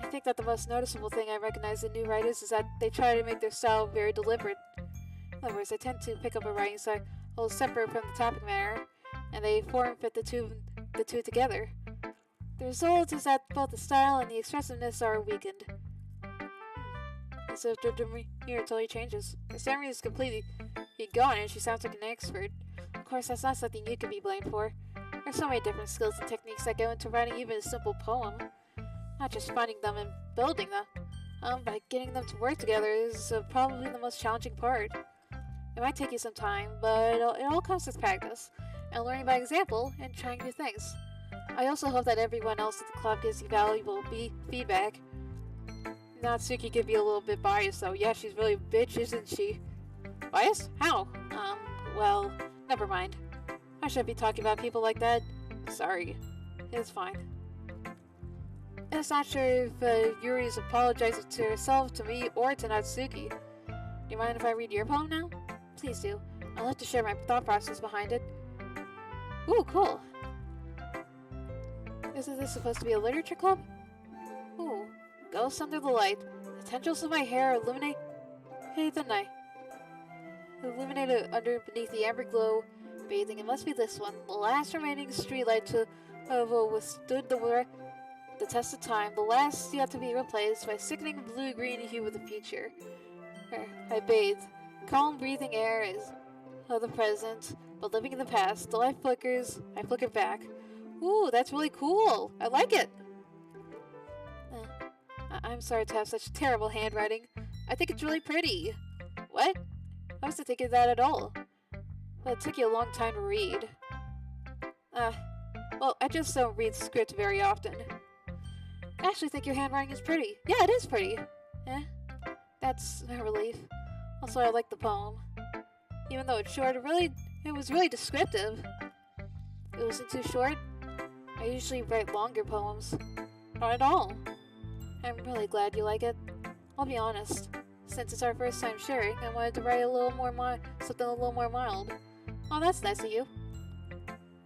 I think that the most noticeable thing I recognize in new writers is that they try to make their style very deliberate. In other words, they tend to pick up a writing style separate from the topic matter, and they form-fit the two together. The result is that both the style and the expressiveness are weakened. And so here totally changes. Her stammer is completely gone, and she sounds like an expert. Of course, that's not something you can be blamed for. There's so many different skills and techniques that go into writing even a simple poem. Not just finding them and building them, but getting them to work together is probably the most challenging part. It might take you some time, but it all comes with practice, and learning by example, and trying new things. I also hope that everyone else at the club gives you valuable feedback. Natsuki could be a little bit biased, though. Yeah, she's really a bitch, isn't she? Biased? How? Well, never mind. I shouldn't be talking about people like that. Sorry. It's fine. It's not sure if Yuri's apologizing to herself, to me, or to Natsuki. Do you mind if I read your poem now? Please do. I'd love to share my thought process behind it. Ooh, cool. Isn't this supposed to be a literature club? Ooh. Ghosts under the light. The tendrils of my hair illuminate the night. Illuminated beneath the amber glow, bathing. It must be this one. The last remaining streetlight to have withstood the test of time. The last yet to be replaced by sickening blue-green hue of the future. I bathe. Calm breathing air is of the present, but living in the past. The light flickers. I flicker back. Ooh, that's really cool. I like it. I'm sorry to have such terrible handwriting. I think it's really pretty. What? I wasn't thinking that at all. Well, it took you a long time to read. Well, I just don't read script very often. I actually think your handwriting is pretty. Yeah, it is pretty. That's a relief. Also, I like the poem. Even though it's short, it was really descriptive. It wasn't too short. I usually write longer poems. Not at all. I'm really glad you like it. I'll be honest. Since it's our first time sharing, I wanted to write something a little more mild. Oh, that's nice of you.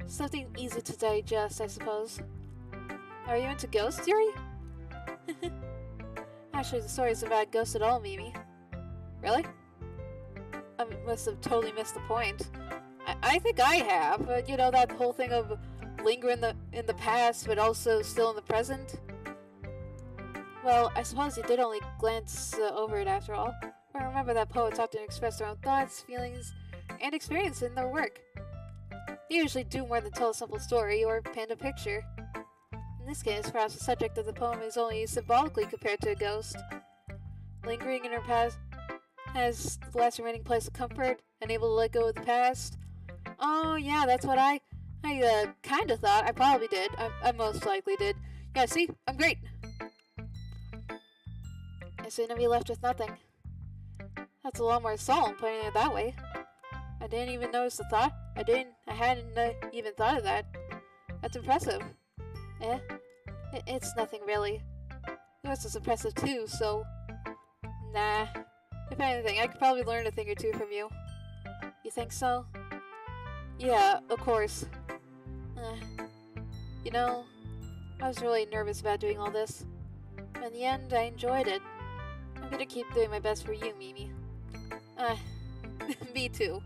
Something easy to digest, I suppose. Are you into ghosts, Yuri? Actually, the story isn't about ghosts at all, Mimi. Really? I must have totally missed the point. I think I have. You know, that whole thing of lingering in the past, but also still in the present? Well, I suppose you did only glance over it after all. But remember that poets often express their own thoughts, feelings, and experience in their work. They usually do more than tell a simple story or paint a picture. In this case, perhaps the subject of the poem is only symbolically compared to a ghost. Lingering in her past has the last remaining place of comfort, unable to let go of the past. Oh yeah, that's what I kinda thought. I probably did. I most likely did. Yeah, see? I'm great. I seem to be left with nothing. That's a lot more solemn, putting it that way. I didn't even notice the thought I hadn't even thought of that. That's impressive. Eh? It's nothing really. Yours is impressive too, so... Nah. If anything, I could probably learn a thing or two from you. You think so? Yeah, of course. You know, I was really nervous about doing all this. In the end, I enjoyed it. I'm gonna keep doing my best for you, Mimi. Me too.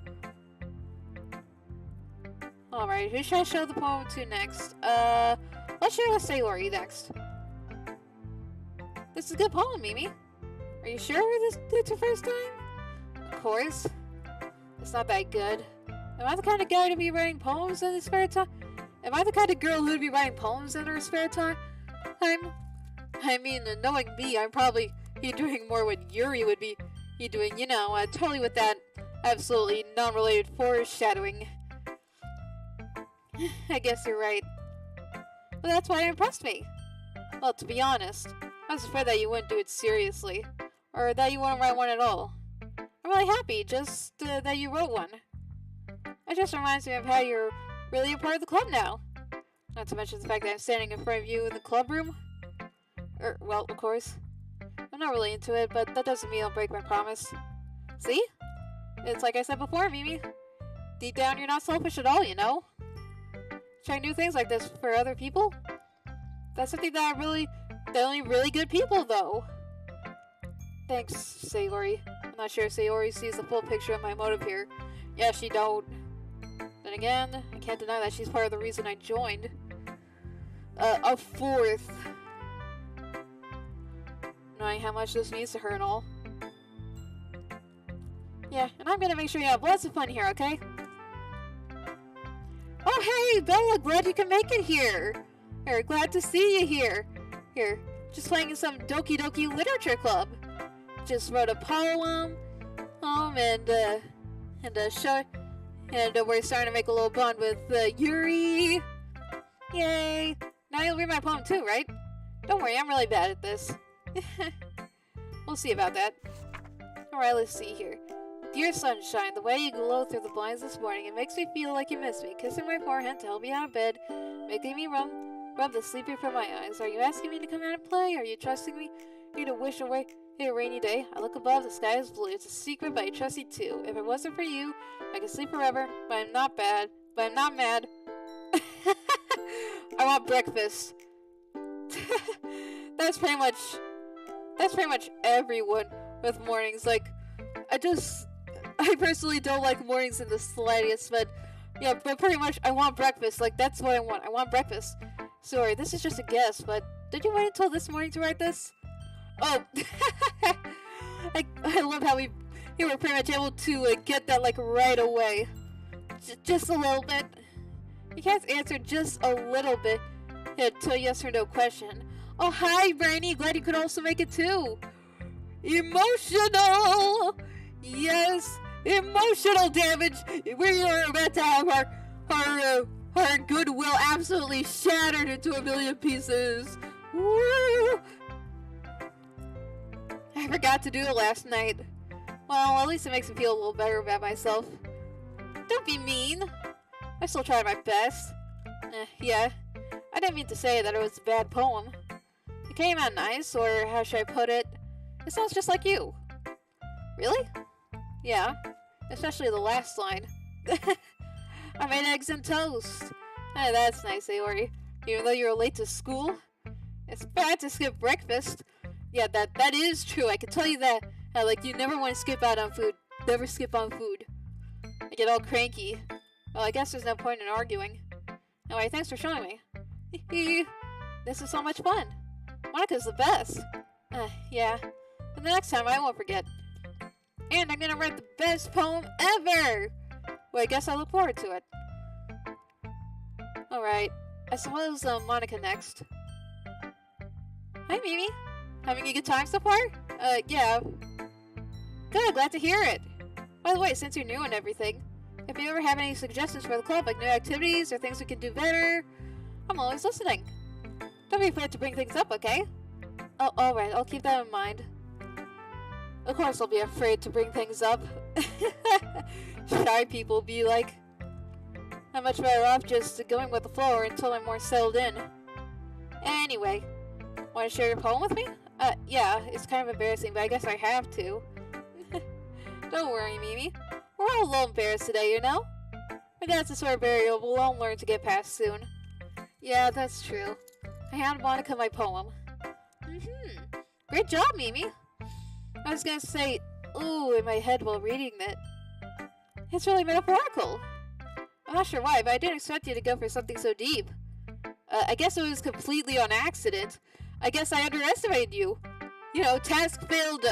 Alright, who should I show the poem to next? Let's share with Sayori next. This is a good poem, Mimi. Are you sure it's your first time? Of course. It's not that good. Am I the kind of guy to be writing poems in his spare time? Am I the kind of girl who'd be writing poems in her spare time? I mean, knowing me, I'm probably doing more what Yuri would be doing, you know, totally with that absolutely non-related foreshadowing. I guess you're right. But that's why it impressed me. Well, to be honest, I was afraid that you wouldn't do it seriously, or that you wouldn't write one at all. I'm really happy just that you wrote one. It just reminds me of how you're really a part of the club now. Not to mention the fact that I'm standing in front of you in the club room. Well, of course. I'm not really into it, but that doesn't mean I'll break my promise. See? It's like I said before, Mimi. Deep down, you're not selfish at all, you know? Trying new things like this for other people? That's something that only really good people, though. Thanks, Sayori. I'm not sure if Sayori sees the full picture of my motive here. Yeah, she don't. Then again, I can't deny that she's part of the reason I joined. A fourth. Knowing how much this means to her and all. Yeah, and I'm gonna make sure you have lots of fun here, okay? Oh hey, Bella, glad you can make it here. Here, glad to see you here. Here, just playing in some Doki Doki Literature Club. Just wrote a poem, and we're starting to make a little bond with Yuri. Yay! Now you'll read my poem too, right? Don't worry, I'm really bad at this. We'll see about that. Alright, let's see here. Dear sunshine, the way you glow through the blinds this morning, it makes me feel like you miss me. Kissing my forehead to help me out of bed, making me rub the sleepy from my eyes. Are you asking me to come out and play? Are you trusting me to wish away a rainy day? I look above, the sky is blue. It's a secret, but I trust you too. If it wasn't for you, I could sleep forever, but I'm not bad. But I'm not mad. I want breakfast. That's pretty much everyone with mornings. Like, I personally don't like mornings in the slightest, but yeah, but pretty much I want breakfast. Like, that's what I want. I want breakfast. Sorry, this is just a guess, but did you wait until this morning to write this? Oh, I love how you were pretty much able to get that like right away. Just a little bit. You guys answered just a little bit to a yes or no question. Oh, hi, Brainy. Glad you could also make it too. Emotional! Yes, emotional damage. We are about to have our goodwill absolutely shattered into a million pieces. Woo! I forgot to do it last night. Well, at least it makes me feel a little better about myself. Don't be mean. I still tried my best. Yeah. I didn't mean to say that it was a bad poem. It came out nice, or how should I put it? It sounds just like you. Really? Yeah. Especially the last line. I made eggs and toast. That's nice, Aori. Even though you're late to school? It's bad to skip breakfast. Yeah, that is true. I can tell you that. Like, you never want to skip out on food. Never skip on food. I get all cranky. Well, I guess there's no point in arguing. Anyway, thanks for showing me. This is so much fun. Monica's the best. Yeah. But the next time I won't forget. And I'm gonna write the best poem ever! Well, I guess I look forward to it. Alright. I suppose Monica next. Hi, Mimi. Having a good time so far? Yeah. Good, glad to hear it. By the way, since you're new and everything, if you ever have any suggestions for the club, like new activities or things we can do better, I'm always listening. Don't be afraid to bring things up, okay? Oh, alright, I'll keep that in mind. Of course I'll be afraid to bring things up. Shy people be like... I'm much better off just going with the flow until I'm more settled in. Anyway, want to share your poem with me? Yeah, it's kind of embarrassing, but I guess I have to. Don't worry, Mimi. We're all a little embarrassed today, you know? But that's a sort of barrier we'll all learn to get past soon. Yeah, that's true. I hand Monica my poem. Great job, Mimi. I was gonna say, ooh, in my head while reading it. It's really metaphorical. I'm not sure why, but I didn't expect you to go for something so deep. I guess it was completely on accident. I guess I underestimated you. You know, task failed,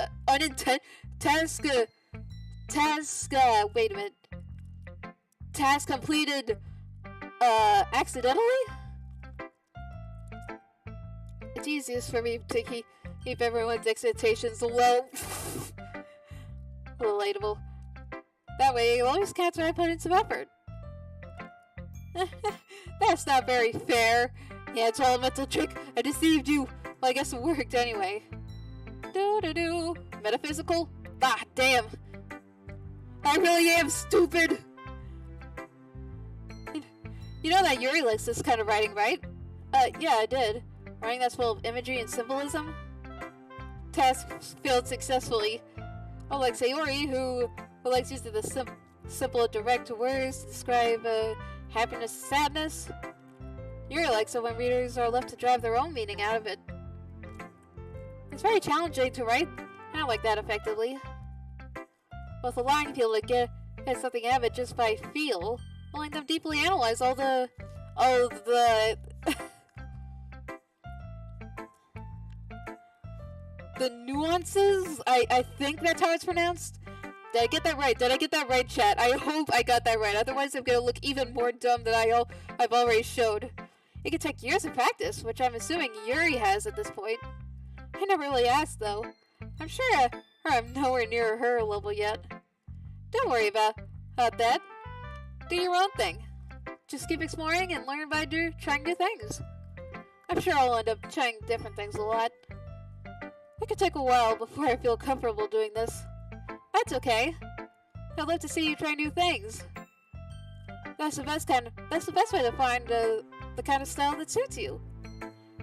wait a minute. Task completed, accidentally? It's easiest for me to keep everyone's expectations low. Relatable. That way, you'll always catch when I put in some effort. That's not very fair. Yeah, it's all a mental trick. I deceived you. Well, I guess it worked anyway. Do. Metaphysical? Ah, damn. I really am stupid. You know that Yuri likes this kind of writing, right? Yeah, I did. Writing that's full of imagery and symbolism. Task failed successfully. Unlike Sayori, who likes using the simple, direct words to describe happiness and sadness. Yuri likes it when readers are left to drive their own meaning out of it. It's very challenging to write. I don't like that effectively. Both allowing people to get something out of it just by feel, letting them deeply analyze all the the nuances. I think that's how it's pronounced. Did I get that right? Did I get that right, chat? I hope I got that right. Otherwise, I'm gonna look even more dumb than I've already showed. It could take years of practice, which I'm assuming Yuri has at this point. I never really asked, though. I'm sure I'm nowhere near her level yet. Don't worry about that. Do your own thing. Just keep exploring and learn by trying new things. I'm sure I'll end up trying different things a lot. It could take a while before I feel comfortable doing this. That's okay. I'd love to see you try new things. That's the best way to find the kind of style that suits you.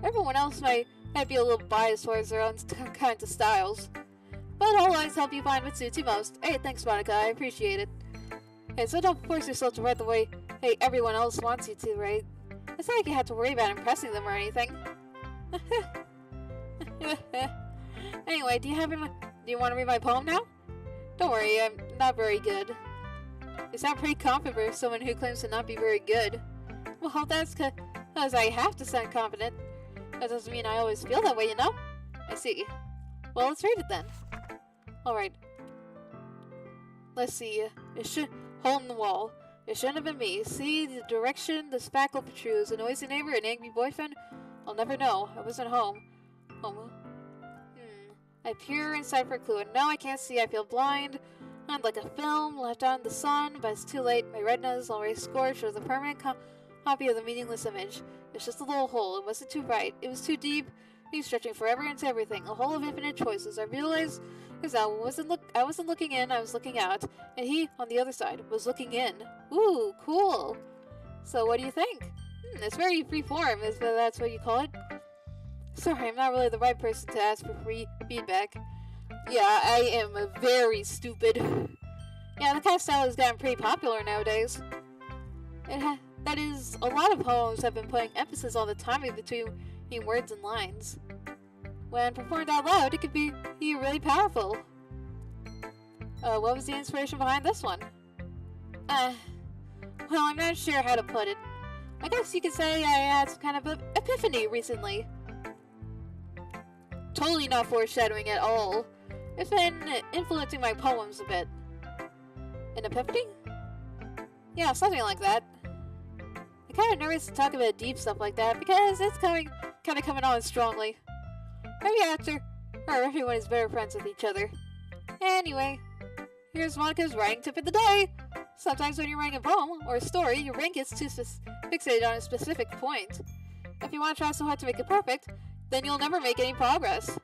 Everyone else might be a little biased towards their own kinds of styles, but I'll always help you find what suits you most. Hey, thanks, Monica. I appreciate it. Hey, so don't force yourself to write the way everyone else wants you to, right? It's not like you have to worry about impressing them or anything. Anyway, do you want to read my poem now? Don't worry, I'm not very good. You sound pretty confident for someone who claims to not be very good. Well, that's because I have to sound confident. That doesn't mean I always feel that way, you know? I see. Well, let's read it then. Alright. Let's see. Hole in the wall. It shouldn't have been me. See the direction the spackle protrudes. A noisy neighbor, an angry boyfriend? I'll never know. I wasn't home. I peer inside for a clue, and now I can't see. I feel blind. I'm like a film left out in the sun, but it's too late. My retina is already scorched with a permanent copy of the meaningless image. It's just a little hole. It wasn't too bright. It was too deep. It was stretching forever into everything. A hole of infinite choices. I realized because I wasn't looking in. I was looking out, and he on the other side was looking in. Ooh, cool. So what do you think? It's very free form, if that's what you call it. Sorry, I'm not really the right person to ask for free feedback. Yeah, I am very stupid. Yeah, the kind of style has gotten pretty popular nowadays. That is, a lot of poems have been putting emphasis on the timing between words and lines. When performed out loud, it can be really powerful. What was the inspiration behind this one? Well, I'm not sure how to put it. I guess you could say I had some kind of epiphany recently. Totally not foreshadowing at all. It's been influencing my poems a bit. An epiphany? Yeah, something like that. I'm kind of nervous to talk about deep stuff like that because it's kind of coming on strongly. Maybe after, or everyone is better friends with each other. Anyway, here's Monica's writing tip of the day. Sometimes when you're writing a poem or a story, your brain gets too fixated on a specific point. If you want to try so hard to make it perfect, then you'll never make any progress.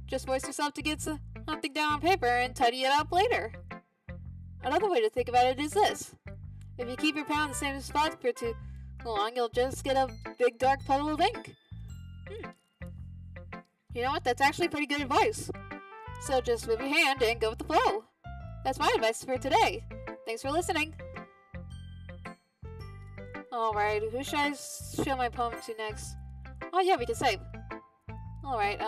Just force yourself to get something down on paper and tidy it up later. Another way to think about it is this. If you keep your pen on the same spot for too long, you'll just get a big dark puddle of ink. You know what? That's actually pretty good advice. So just move your hand and go with the flow. That's my advice for today. Thanks for listening. Alright, who should I show my poem to next? Oh yeah, we can save. Alright,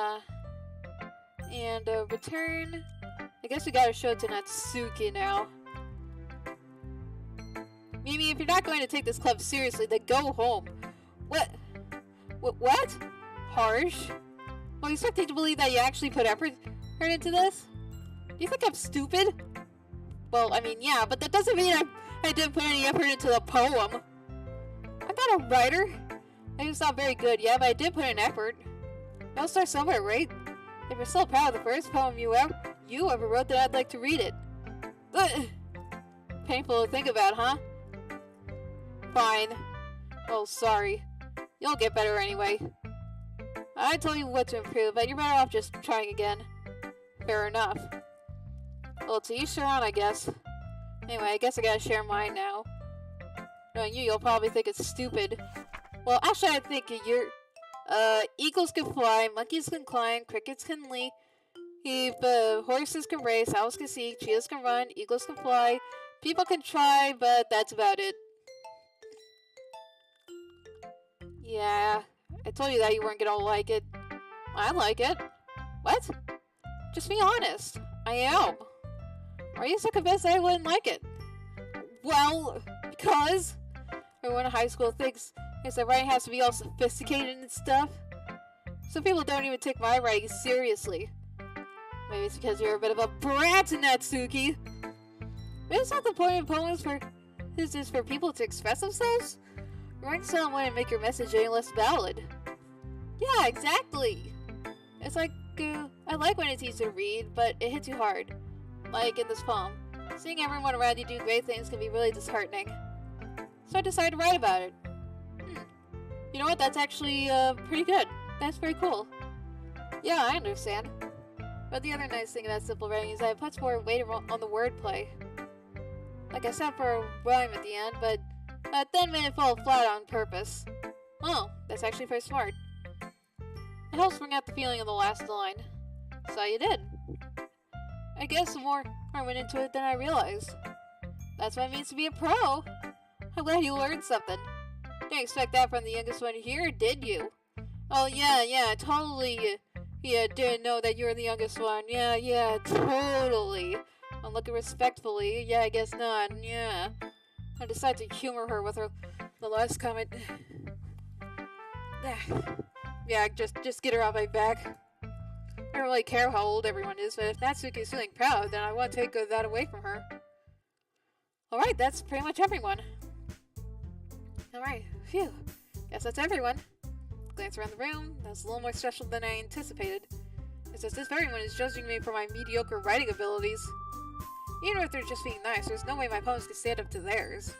and return. I guess we gotta show it to Natsuki now. Mimi, if you're not going to take this club seriously, then go home. What? What? Harsh? Well, you expect me to believe that you actually put effort into this? Do you think I'm stupid? Well, I mean, yeah, but that doesn't mean I didn't put any effort into the poem. I'm not a writer. I just not very good, yeah, but I did put in effort. I'll start somewhere, right? If you're still proud of the first poem you ever wrote, then I'd like to read it. Ugh. Painful to think about, huh? Fine. Well, sorry. You'll get better anyway. I told you what to improve, but you're better off just trying again. Fair enough. Well, to each their own, I guess. Anyway, I guess I gotta share mine now. Knowing you'll probably think it's stupid. Well, actually, I think you're... eagles can fly, monkeys can climb, crickets can leap, horses can race, owls can see, cheetahs can run, eagles can fly, people can try, but that's about it. Yeah, I told you that you weren't gonna like it. I like it. What? Just be honest. I am. Are you so convinced that I wouldn't like it? Well, because everyone in high school thinks that writing has to be all sophisticated and stuff. Some people don't even take my writing seriously. Maybe it's because you're a bit of a brat, Natsuki. Maybe it's not the point of poems for... This is for people to express themselves? Writing someone wouldn't make your message any less valid. Yeah, exactly. It's like, I like when it's easy to read, but it hits you hard. Like in this poem. Seeing everyone around you do great things can be really disheartening. So I decided to write about it. You know what? That's actually, pretty good. That's very cool. Yeah, I understand. But the other nice thing about simple writing is that it puts more weight on the wordplay. Like I said for a rhyme at the end, but then made it fall flat on purpose. Oh, that's actually pretty smart. It helps bring out the feeling of the last line. So you did. I guess more I went into it than I realized. That's what it means to be a pro. I'm glad you learned something. Didn't expect that from the youngest one here, did you? Oh yeah, totally. Yeah, didn't know that you were the youngest one. Yeah, totally. I'm looking respectfully. Yeah, I guess not. Yeah. I decided to humor her with the last comment. Yeah, just get her off my back. I don't really care how old everyone is, but if Natsuki's feeling proud, then I won't take that away from her. Alright, that's pretty much everyone. Alright, phew. Guess that's everyone. Glance around the room. That's a little more special than I anticipated. It's as if everyone is judging me for my mediocre writing abilities. Even if they're just being nice, there's no way my poems can stand up to theirs.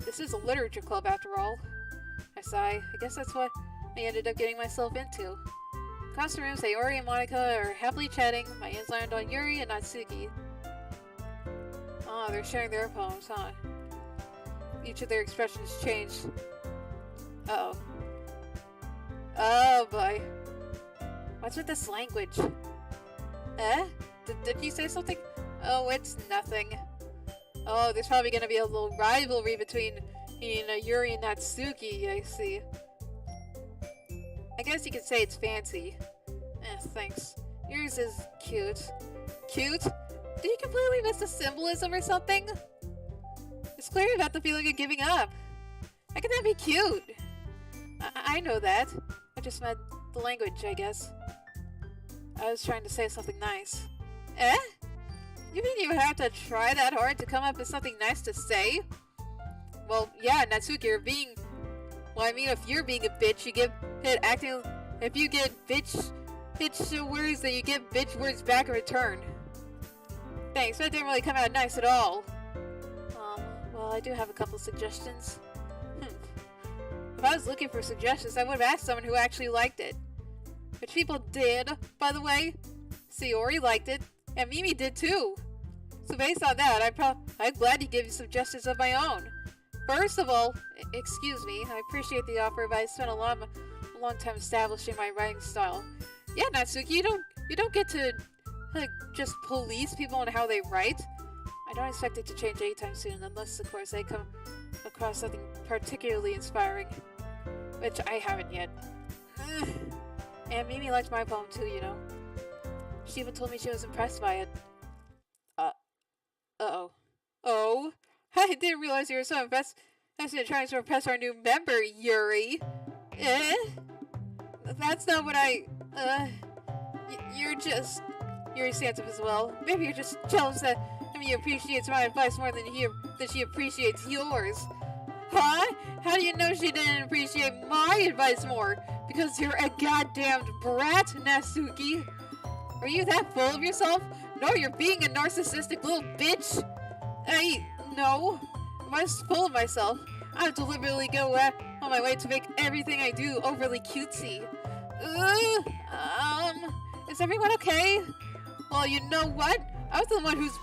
This is a literature club after all. I sigh. I guess that's what I ended up getting myself into. Across the room, Sayori and Monica are happily chatting. My hands land on Yuri and Natsuki. Oh, they're sharing their poems, huh? Each of their expressions changed. Uh-oh. Oh boy. What's with this language? Did you say something? Oh, it's nothing. Oh, there's probably gonna be a little rivalry between Yuri and Natsuki, I see. I guess you could say it's fancy. Thanks. Yours is cute. Cute? Did you completely miss the symbolism or something? It's clear about the feeling of giving up. How can that be cute? I know that. I just meant the language, I guess. I was trying to say something nice. You mean you have to try that hard to come up with something nice to say? Well, yeah, Natsuki, you're being... Well, I mean, if you're being a bitch, you get hit acting... If you get bitch words, then you get bitch words back in return. Thanks, that didn't really come out nice at all. Well, I do have a couple suggestions. If I was looking for suggestions, I would have asked someone who actually liked it. Which people did, by the way. Sayori liked it, and Mimi did too. So based on that, I'm glad to give you suggestions of my own. First of all, excuse me, I appreciate the offer, but I spent a long time establishing my writing style. Yeah, Natsuki, you don't get to like just police people on how they write. I don't expect it to change anytime soon, unless of course I come across something particularly inspiring, which I haven't yet. And Mimi liked my poem too, you know. She even told me she was impressed by it. Uh-oh. Oh? I didn't realize you were so impressed. I was trying to impress our new member, Yuri. That's not what you're just... Yuri stands up as well. Maybe you're just jealous that Mimi appreciates my advice more than she appreciates yours. Huh? How do you know she didn't appreciate my advice more? Because you're a goddamned brat, Natsuki. Are you that full of yourself? No, you're being a narcissistic little bitch. No. I'm just full of myself. I deliberately go on my way to make everything I do overly cutesy. Is everyone okay? Well, you know what? I was the one who's...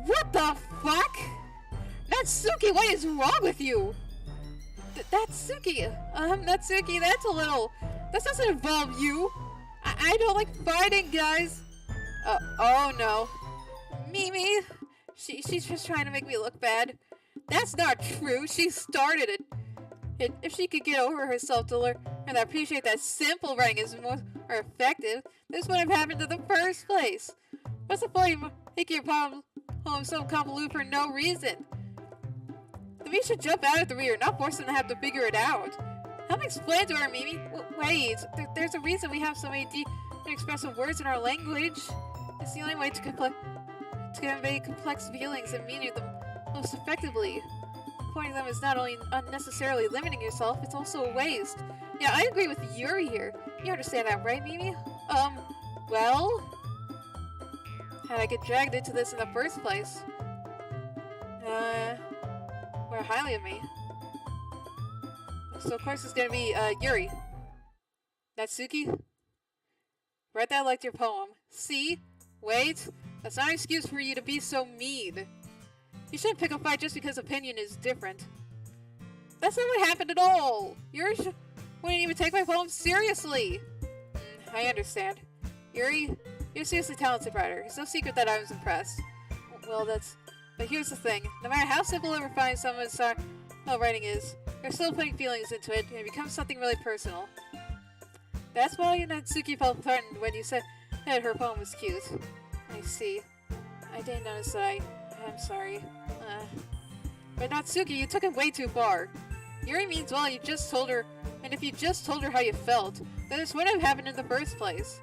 What the fuck? Natsuki, what is wrong with you? Natsuki, that doesn't involve you. I don't like fighting, guys. Oh no. Mimi, she's just trying to make me look bad. That's not true. She started it. If she could get over herself to learn and appreciate that simple writing is more effective, this wouldn't have happened in the first place. What's the point of making your problem so convoluted for no reason? Then we should jump out at the rear, not force them to have to figure it out. Help me explain to her, Mimi. Wait, there's a reason we have so many deep and expressive words in our language. It's the only way to convey complex feelings and meaning them most effectively. Pointing them is not only unnecessarily limiting yourself, it's also a waste. Yeah, I agree with Yuri here. You understand that, right, Mimi? Well? How'd I get dragged into this in the first place? We're highly of me. So of course it's gonna be, Yuri. Natsuki? Read that like your poem. See? Wait. That's not an excuse for you to be so mean. You shouldn't pick a fight just because opinion is different. That's not what happened at all. Yuri wouldn't even take my poem seriously. I understand. Yuri, you're a seriously talented writer. It's no secret that I was impressed. Well, but here's the thing. No matter how simple or refined someone's writing is, you're still putting feelings into it, and it becomes something really personal. That's why Natsuki felt threatened when you said that her poem was cute. I see. I didn't notice that. I'm sorry. But Natsuki, you took it way too far. Yuri means well, you just told her, and if you just told her how you felt, then this wouldn't have happened in the first place.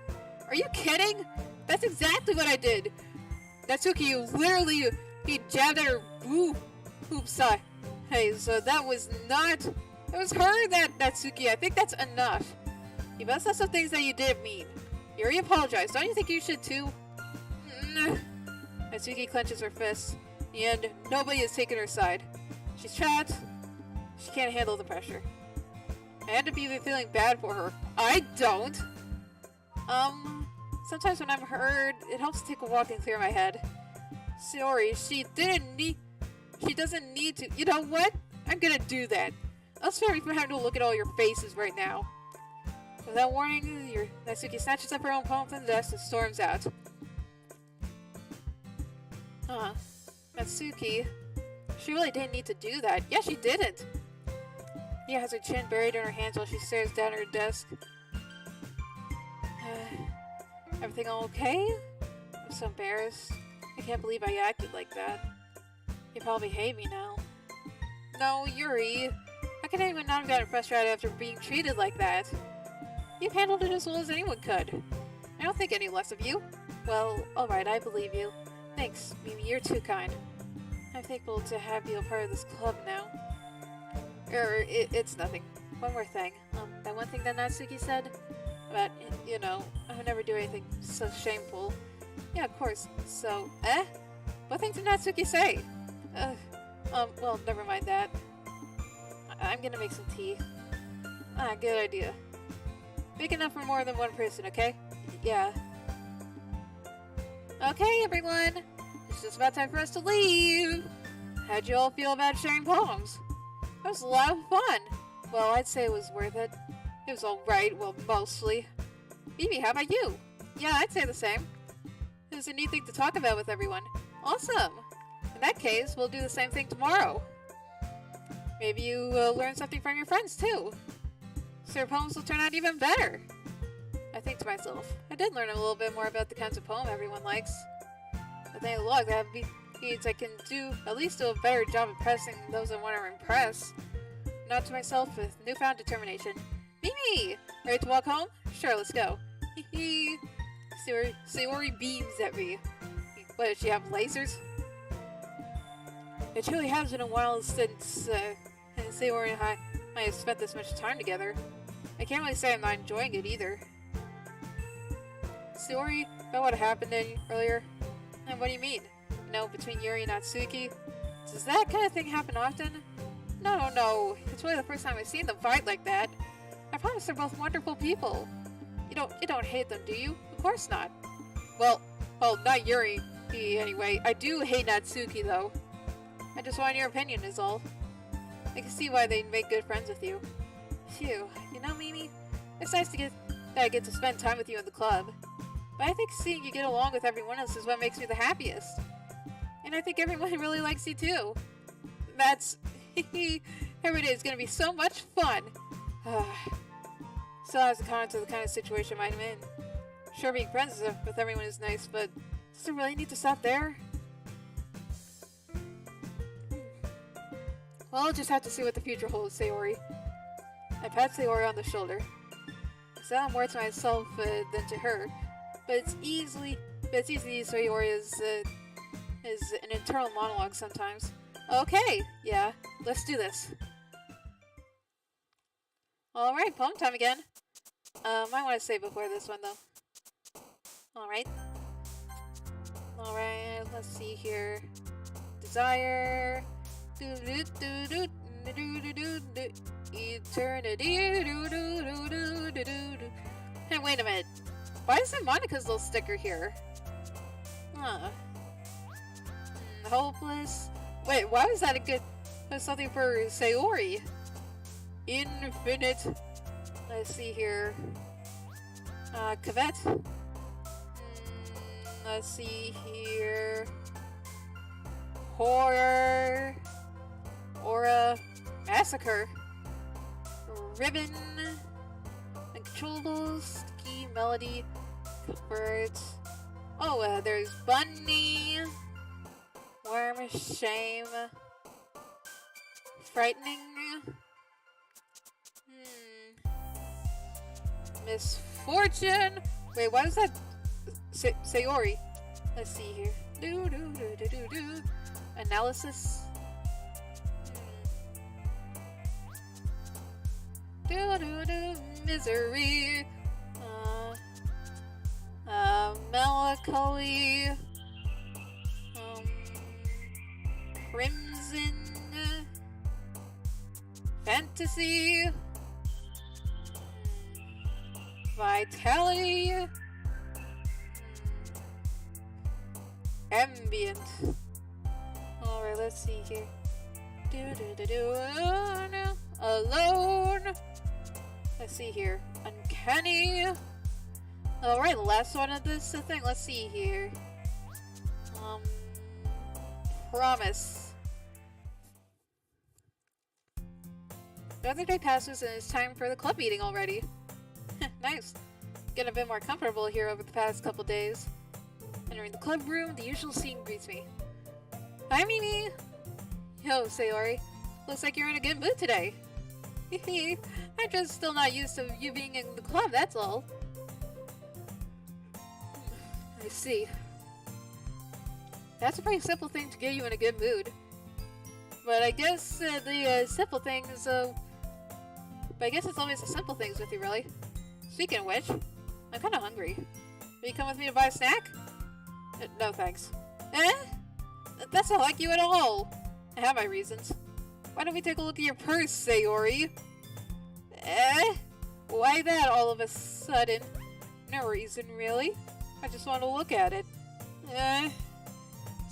Are you kidding? That's exactly what I did. Natsuki, you literally, he jabbed at her boobs. Hey, so that was not, it was her that Natsuki, I think that's enough. You must have some things that you didn't mean. Yuri apologized, don't you think you should too? Natsuki clenches her fists, and nobody is taking her side. She's trapped. She can't handle the pressure. I end up even feeling bad for her. I don't. Sometimes when I'm hurt, it helps to take a walk and clear my head. Sorry, she doesn't need to. You know what? I'm gonna do that. I'll spare me from having to look at all your faces right now. Without warning, Natsuki snatches up her own poem from the desk and storms out. Natsuki. She really didn't need to do that. Yeah, she didn't. Mia has her chin buried in her hands while she stares down at her desk. Everything all okay? I'm so embarrassed. I can't believe I acted like that. You probably hate me now. No, Yuri. How can anyone not have gotten frustrated after being treated like that? You've handled it as well as anyone could. I don't think any less of you. Well, alright, I believe you. Thanks, Mimi, you're too kind. I'm thankful to have you a part of this club now. It's nothing. One more thing. That one thing that Natsuki said? About, you know, I would never do anything so shameful. Yeah, of course. So, what thing did Natsuki say? Well, never mind that. I'm gonna make some tea. Good idea. Big enough for more than one person, okay? Yeah. Okay, everyone. It's just about time for us to leave. How'd you all feel about sharing poems? It was a lot of fun. Well, I'd say it was worth it. It was alright, well, mostly. Mimi, how about you? Yeah, I'd say the same. It was a neat thing to talk about with everyone. Awesome! In that case, we'll do the same thing tomorrow. Maybe you learn something from your friends, too. So your poems will turn out even better. I think to myself, I did learn a little bit more about the kinds of poem everyone likes. But then look, that means I can at least do a better job impressing those I want to impress. Not to myself with newfound determination. Mimi! Ready to walk home? Sure, let's go. Hee Sayori beams at me. What, does she have lasers? It truly has been a while since Sayori and I have spent this much time together. I can't really say I'm not enjoying it either. Sayori, about what happened earlier? And what do you mean? You know, between Yuri and Natsuki? Does that kind of thing happen often? No. It's really the first time I've seen them fight like that. I promise they're both wonderful people. You don't hate them, do you? Of course not. Well, not Yuri, anyway. I do hate Natsuki, though. I just want your opinion is all. I can see why they'd make good friends with you. Phew, you know, Mimi, it's nice that I get to spend time with you in the club. But I think seeing you get along with everyone else is what makes me the happiest. And I think everyone really likes you too. That's... every day is going to be so much fun. Still has to comment to the kind of situation I'm in. Sure, being friends with everyone is nice, but does it really need to stop there? Well, I'll just have to see what the future holds, Sayori. I pat Sayori on the shoulder. I sound more to myself than to her, but it's easy to use Sayori as an internal monologue sometimes. Okay, yeah, let's do this. Alright, poem time again. Might want to say before this one, though. Alright, let's see here. Desire. Eternity. Hey, wait a minute. Why is there Monica's little sticker here? Huh. Hopeless. Wait, why was that a good... something for Sayori? Infinite. Let's see here. Cavette. Let's see here. Horror. Aura. Massacre. Ribbon. Uncontrollable. Sticky. Melody. Comfort. Oh, there's Bunny. Warm. Shame. Frightening. Misfortune. Wait, why was that Sayori? Let's see here. Analysis. Misery. Melancholy. Crimson. Fantasy. Vitality. Ambient. Alright, let's see here. Alone. Let's see here. Uncanny. Alright, last one of this thing. Let's see here. Promise. The other day passes and it's time for the club meeting already. Nice. Getting a bit more comfortable here over the past couple days. Entering the club room, the usual scene greets me. Hi, Mimi! Yo, Sayori. Looks like you're in a good mood today. I'm just still not used to you being in the club, that's all. I see. That's a pretty simple thing to get you in a good mood. But I guess the simple things, but I guess it's always the simple things with you, really. Speaking of which, I'm kinda hungry. Will you come with me to buy a snack? No thanks. That's not like you at all. I have my reasons. Why don't we take a look at your purse, Sayori? Why that all of a sudden? No reason, really. I just want to look at it.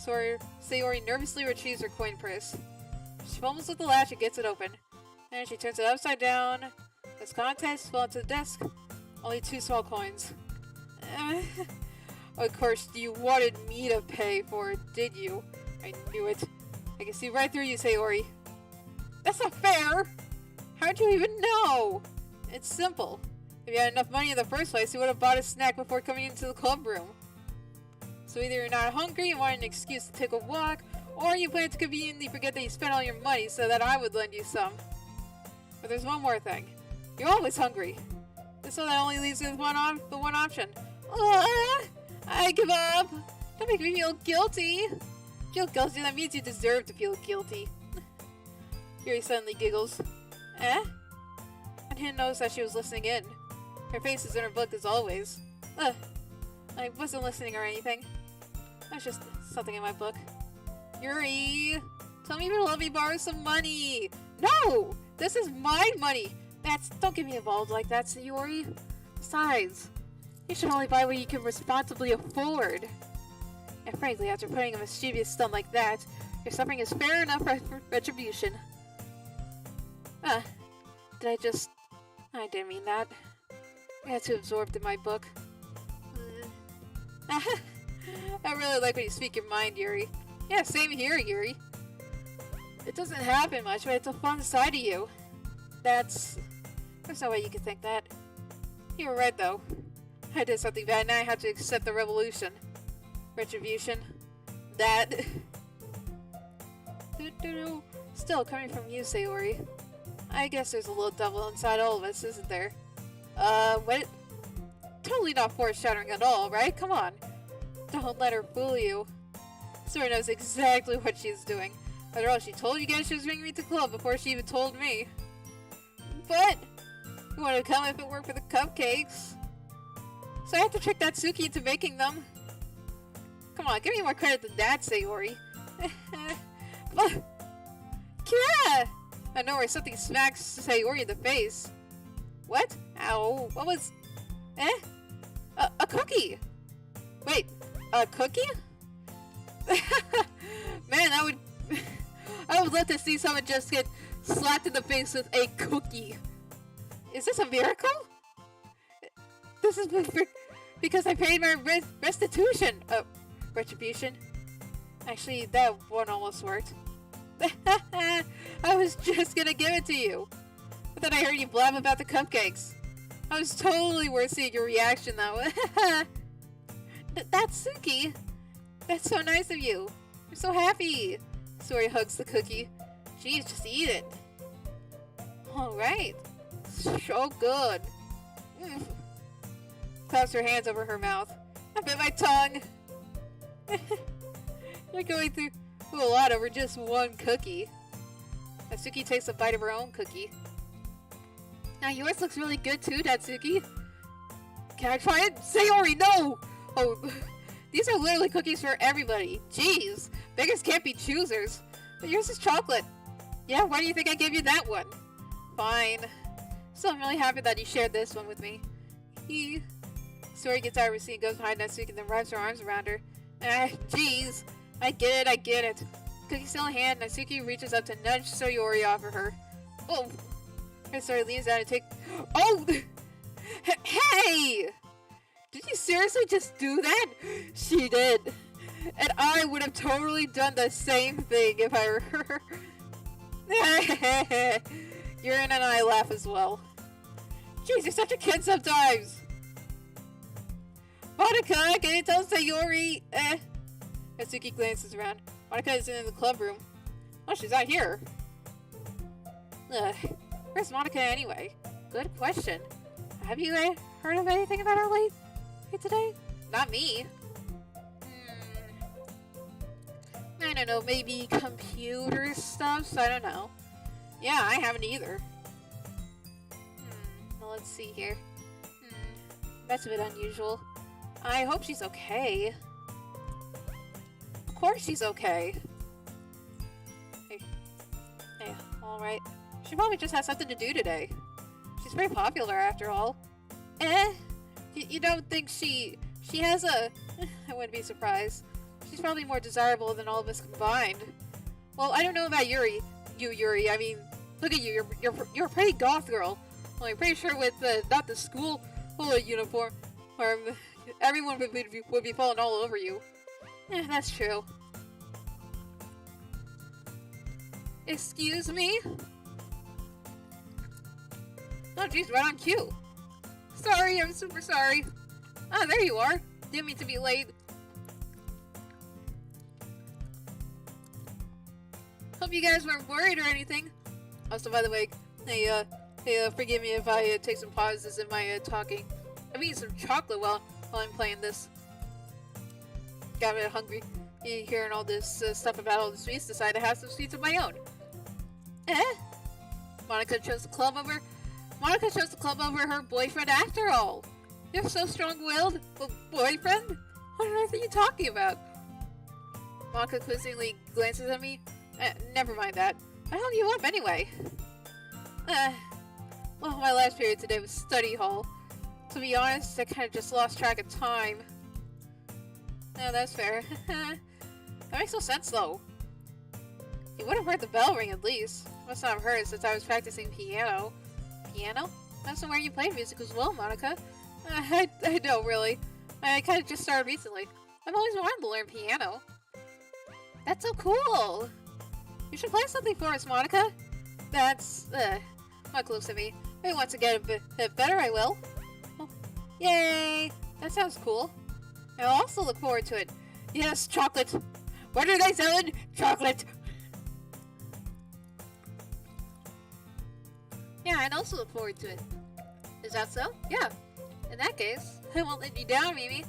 Sayori nervously retrieves her coin purse. She fumbles with the latch and gets it open. And she turns it upside down. Its contents fall onto the desk. Only 2 small coins. Of course, you wanted me to pay for it, did you? I knew it. I can see right through you, Sayori. That's not fair! How'd you even know? It's simple. If you had enough money in the first place, you would have bought a snack before coming into the club room. So either you're not hungry and want an excuse to take a walk, or you plan to conveniently forget that you spent all your money so that I would lend you some. But there's one more thing. You're always hungry. So that only leaves you with the one option. I give up. Don't make me feel guilty. Feel guilty, that means you deserve to feel guilty. Yuri suddenly giggles. I didn't notice that she was listening in. Her face is in her book as always. I wasn't listening or anything. That's just something in my book. Yuri! Tell me if you'll let me borrow some money! No! This is my money! Don't get me involved like that, Sayori. Besides, you should only buy what you can responsibly afford. And frankly, after putting a mischievous stunt like that, your suffering is fair enough for retribution. I didn't mean that. I got too absorbed in my book. I really like when you speak your mind, Yuri. Yeah, same here, Yuri. It doesn't happen much, but it's a fun side of you. There's no way you could think that. You were right, though. I did something bad, and I had to accept the revolution. Retribution. That. Still, coming from you, Sayori. I guess there's a little devil inside all of us, isn't there? What? Totally not foreshadowing at all, right? Come on. Don't let her fool you. Sayori knows exactly what she's doing. After all, she told you guys she was bringing me to the club before she even told me. But you would have come if it weren't for the cupcakes. So I have to trick that Suki into making them. Come on, give me more credit than that, Sayori. But, yeah! I know where something smacks Sayori in the face. What? Ow, what was... A cookie! Wait, a cookie? Man, I would love to see someone just get slapped in the face with a cookie. Is this a miracle? This is because I paid my restitution. Retribution. Actually, that one almost worked. I was just gonna give it to you. But then I heard you blab about the cupcakes. I was totally worth seeing your reaction, though. That's Suki. That's so nice of you. I'm so happy. Sayori hugs the cookie. Jeez, just eat it. Alright. So good. Clasps her hands over her mouth. I bit my tongue. You're going through a lot over just one cookie. Natsuki takes a bite of her own cookie. Now yours looks really good too, Natsuki. Can I try it? Sayori, no! Oh, these are literally cookies for everybody. Jeez, beggars can't be choosers. But yours is chocolate. Yeah, why do you think I gave you that one? Fine. Still, I'm really happy that you shared this one with me. Sayori gets out of her seat and goes behind Natsuki and then wraps her arms around her. Jeez. I get it. Cookie still in hand, Natsuki reaches up to nudge Sayori off of her. Oh! And Sayori leans down and take... Oh! Hey! Did you seriously just do that? She did. And I would have totally done the same thing if I were her. Yurin and I laugh as well. Jeez, you're such a kid sometimes! Monica, can you tell Sayori? Natsuki glances around. Monica isn't in the club room. Oh, she's not here. Where's Monica anyway? Good question. Have you heard of anything about her lately today? Not me. I don't know, maybe computer stuff? So I don't know. Yeah, I haven't either. Well, let's see here. That's a bit unusual. I hope she's okay. Of course she's okay. Hey, alright. She probably just has something to do today. She's very popular after all. You don't think she has a... I wouldn't be surprised. She's probably more desirable than all of us combined. Well, I don't know about Yuri. Yuri, I mean, look at you. You're a pretty goth girl. Well, I'm pretty sure with not the school uniform, or everyone would be falling all over you. That's true. Excuse me? Oh, geez, right on cue. Sorry, I'm super sorry. Ah, there you are. Didn't mean to be late. Hope you guys weren't worried or anything. Also, by the way, hey, forgive me if I take some pauses in my talking. I'm eating some chocolate while I'm playing this. Got a bit hungry. Hearing all this stuff about all the sweets, decided to have some sweets of my own. Monica chose the club over. Monica chose the club over her boyfriend after all. You're so strong-willed. Boyfriend? What on earth are you talking about? Monica quizzingly glances at me. Never mind that. I hung you up anyway. Well, my last period today was study hall. To be honest, I kind of just lost track of time. No, that's fair. That makes no sense, though. You would have heard the bell ring at least. Must not have heard it since I was practicing piano. Piano? That's somewhere you played music as well, Monica. I don't really. I kind of just started recently. I've always wanted to learn piano. That's so cool! You should play something for us, Monica. That's, not close to me. If I want to get a bit better, I will. Oh, yay! That sounds cool. I'll also look forward to it. Yes, chocolate! What are they selling? Chocolate! Yeah, I'd also look forward to it. Is that so? Yeah. In that case, I won't let you down, Mimi.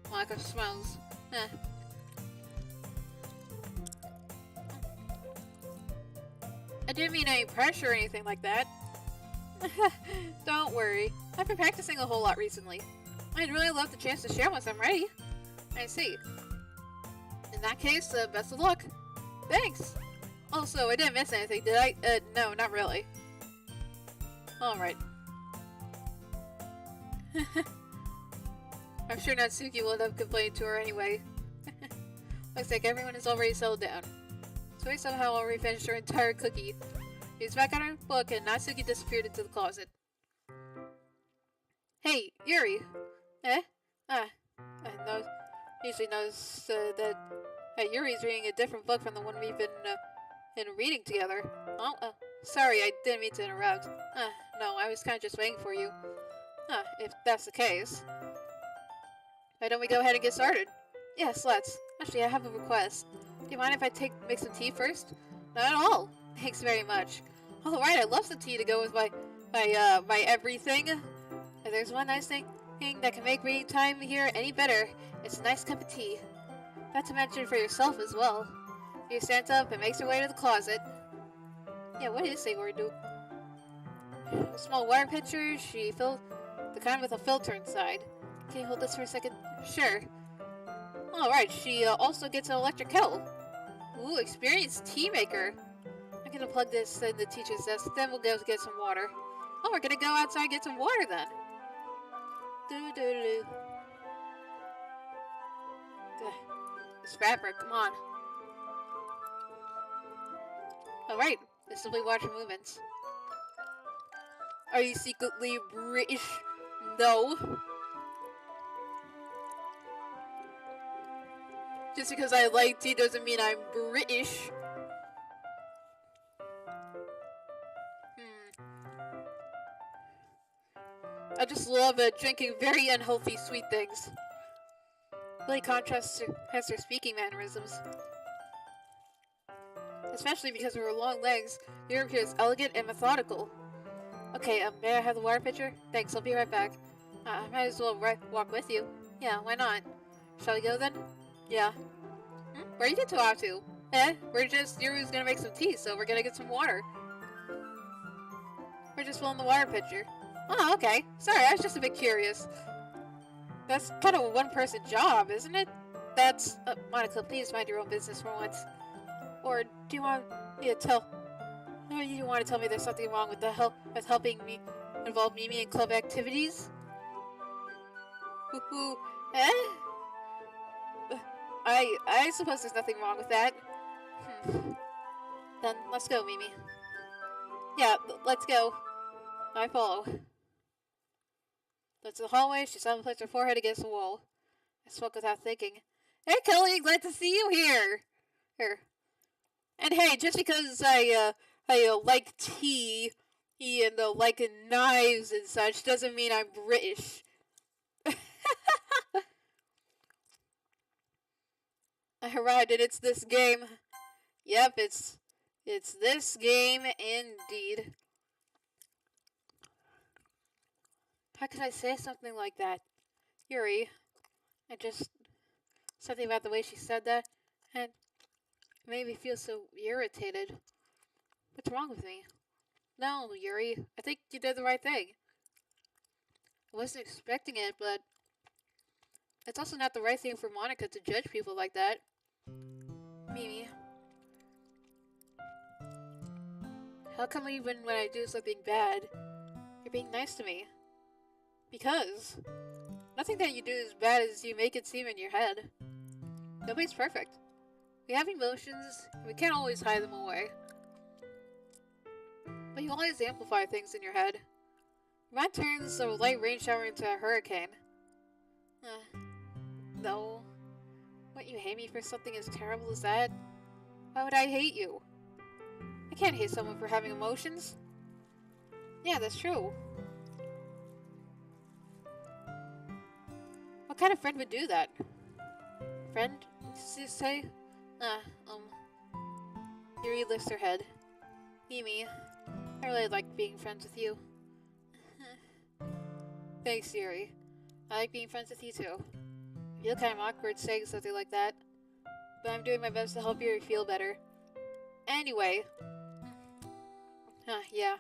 Monica smiles. I didn't mean any pressure or anything like that. Don't worry. I've been practicing a whole lot recently. I'd really love the chance to share once I'm ready. I see. In that case, best of luck. Thanks! Also, I didn't miss anything, did I? No, not really. Alright. I'm sure Natsuki will have complained to her anyway. Looks like everyone is already settled down. So somehow already finished her entire cookie. She's back on her book and Natsuki disappeared into the closet. Hey, Yuri! I usually notice that Yuri's reading a different book from the one we've been reading together. Oh, sorry, I didn't mean to interrupt. No, I was kind of just waiting for you. If that's the case. Why don't we go ahead and get started? Yes, let's. Actually, I have a request. Do you mind if I make some tea first? Not at all. Thanks very much. Alright, I love some tea to go with my everything. If there's one nice thing that can make reading time here any better, it's a nice cup of tea. Not to mention for yourself as well. She stands up and makes her way to the closet. Yeah, what is it we're doing? A small water pitcher, she filled the kind with a filter inside. Can you hold this for a second? Sure. Alright, she also gets an electric kettle. Ooh, experienced tea maker. I'm gonna plug this in the teacher's desk, then we'll go get some water. Oh, we're gonna go outside and get some water then. Doo-doo-doo. Scrapper, come on. Alright, let's simply watch her movements. Are you secretly British? No. Just because I like tea doesn't mean I'm British. I just love drinking very unhealthy sweet things. Really contrasts her speaking mannerisms. Especially because of her long legs, Yuri appears elegant and methodical. Okay, may I have the water pitcher? Thanks, I'll be right back. I might as well walk with you. Yeah, why not? Shall we go then? Yeah. Where are you two off to? Yuri's gonna make some tea, so we're gonna get some water. We're just filling the water pitcher. Oh, okay. Sorry, I was just a bit curious. That's kind of a one-person job, isn't it? That's... Monica, please mind your own business for once. Or do you want me to tell... No, you want to tell me there's something wrong with helping me involve Mimi in club activities? I suppose there's nothing wrong with that. Then let's go, Mimi. Yeah, let's go. I follow. That's the hallway. She suddenly placed her forehead against the wall. I spoke without thinking. Hey, Kelly, glad to see you here. Here. And hey, just because I like tea and like knives and such doesn't mean I'm British. I arrived and it's this game. Yep, it's this game indeed. How could I say something like that? Yuri, I just... Something about the way she said that, and it made me feel so irritated. What's wrong with me? No, Yuri, I think you did the right thing. I wasn't expecting it, but it's also not the right thing for Monica to judge people like that. Mimi, how come even when I do something bad, you're being nice to me? Because nothing that you do is bad as you make it seem in your head. Nobody's perfect. We have emotions, and we can't always hide them away. But you always amplify things in your head. Your mind turns a light rain shower into a hurricane. No. Wouldn't you hate me for something as terrible as that? Why would I hate you? I can't hate someone for having emotions. Yeah, that's true. What kind of friend would do that? Friend, did you say? Yuri lifts her head. Mimi, I really like being friends with you. Thanks, Yuri. I like being friends with you too. I feel kind of awkward saying something like that, but I'm doing my best to help Yuri feel better. Anyway. Yeah.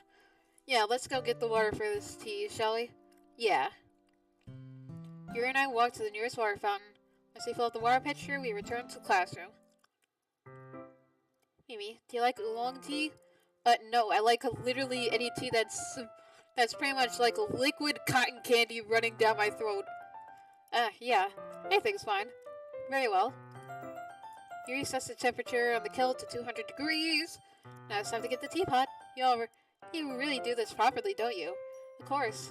Yeah, let's go get the water for this tea, shall we? Yeah. Yuri and I walked to the nearest water fountain. Once we fill up the water pitcher, we returned to the classroom. Mimi, do you like oolong tea? No, I like literally any tea that's pretty much like liquid cotton candy running down my throat. Yeah, anything's fine. Very well. Yuri sets the temperature on the kettle to 200 degrees. Now it's time to get the teapot. You really do this properly, don't you? Of course.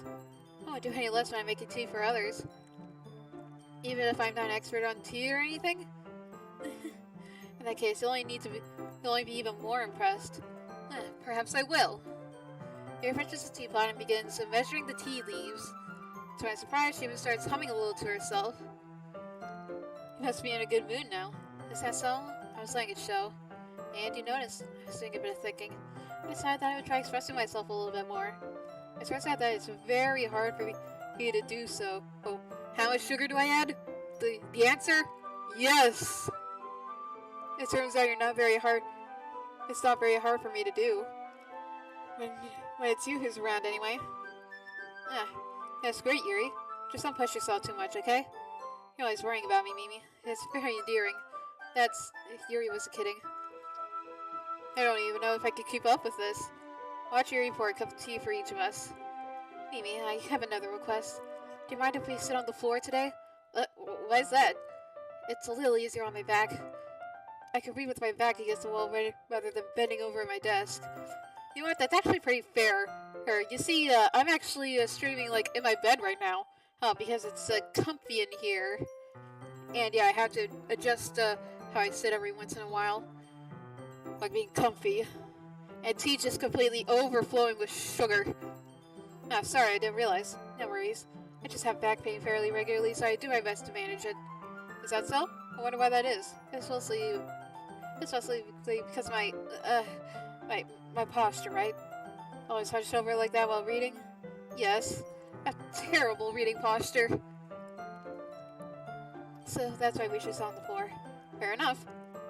I won't do any less when I'm making tea for others. Even if I'm not an expert on tea or anything? In that case, you'll only be even more impressed. Perhaps I will. He approaches the teapot and begins measuring the tea leaves. To my surprise, she even starts humming a little to herself. You must be in a good mood now. Is that so? I was letting it show. And you noticed, I was doing a bit of thinking. I decided that I would try expressing myself a little bit more. It turns out that it's very hard for me to do so. Oh, how much sugar do I add? The answer? Yes! It turns out it's not very hard for me to do. When it's you who's around anyway. That's great, Yuri. Just don't push yourself too much, okay? You're always worrying about me, Mimi. It's very endearing. Yuri was kidding. I don't even know if I could keep up with this. Watch Yuri pour a cup of tea for each of us. Mimi, I have another request. Do you mind if we sit on the floor today? Why is that? It's a little easier on my back. I can read with my back against the wall rather than bending over my desk. You know what? That's actually pretty fair. You see, I'm actually streaming like in my bed right now, because it's comfy in here. And yeah, I have to adjust how I sit every once in a while, like being comfy. And tea just completely overflowing with sugar. Sorry, I didn't realize. No worries. I just have back pain fairly regularly, so I do my best to manage it. Is that so? I wonder why that is. It's mostly because my posture, right? Always hunched over like that while reading? Yes. A terrible reading posture. So that's why we should sit on the floor. Fair enough.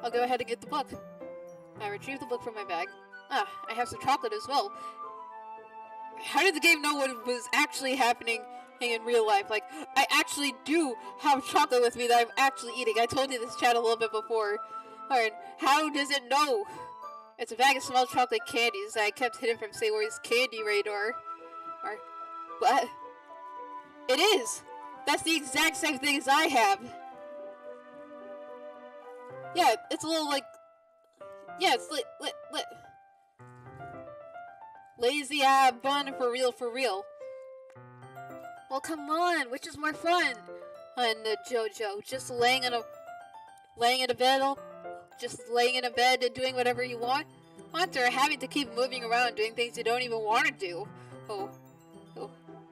I'll go ahead and get the book. I retrieve the book from my bag. I have some chocolate as well. How did the game know what was actually happening in real life? Like, I actually do have chocolate with me that I'm actually eating. I told you this chat a little bit before. Alright, how does it know? It's a bag of small chocolate candies that I kept hidden from Sayori's candy radar. What? It is! That's the exact same thing as I have! Yeah, it's a little like... Yeah, it's lazy bun for real, for real. Well, come on, which is more fun? And Jojo, just laying in a bed, just laying in a bed and doing whatever you want, or having to keep moving around doing things you don't even want to do. Oh,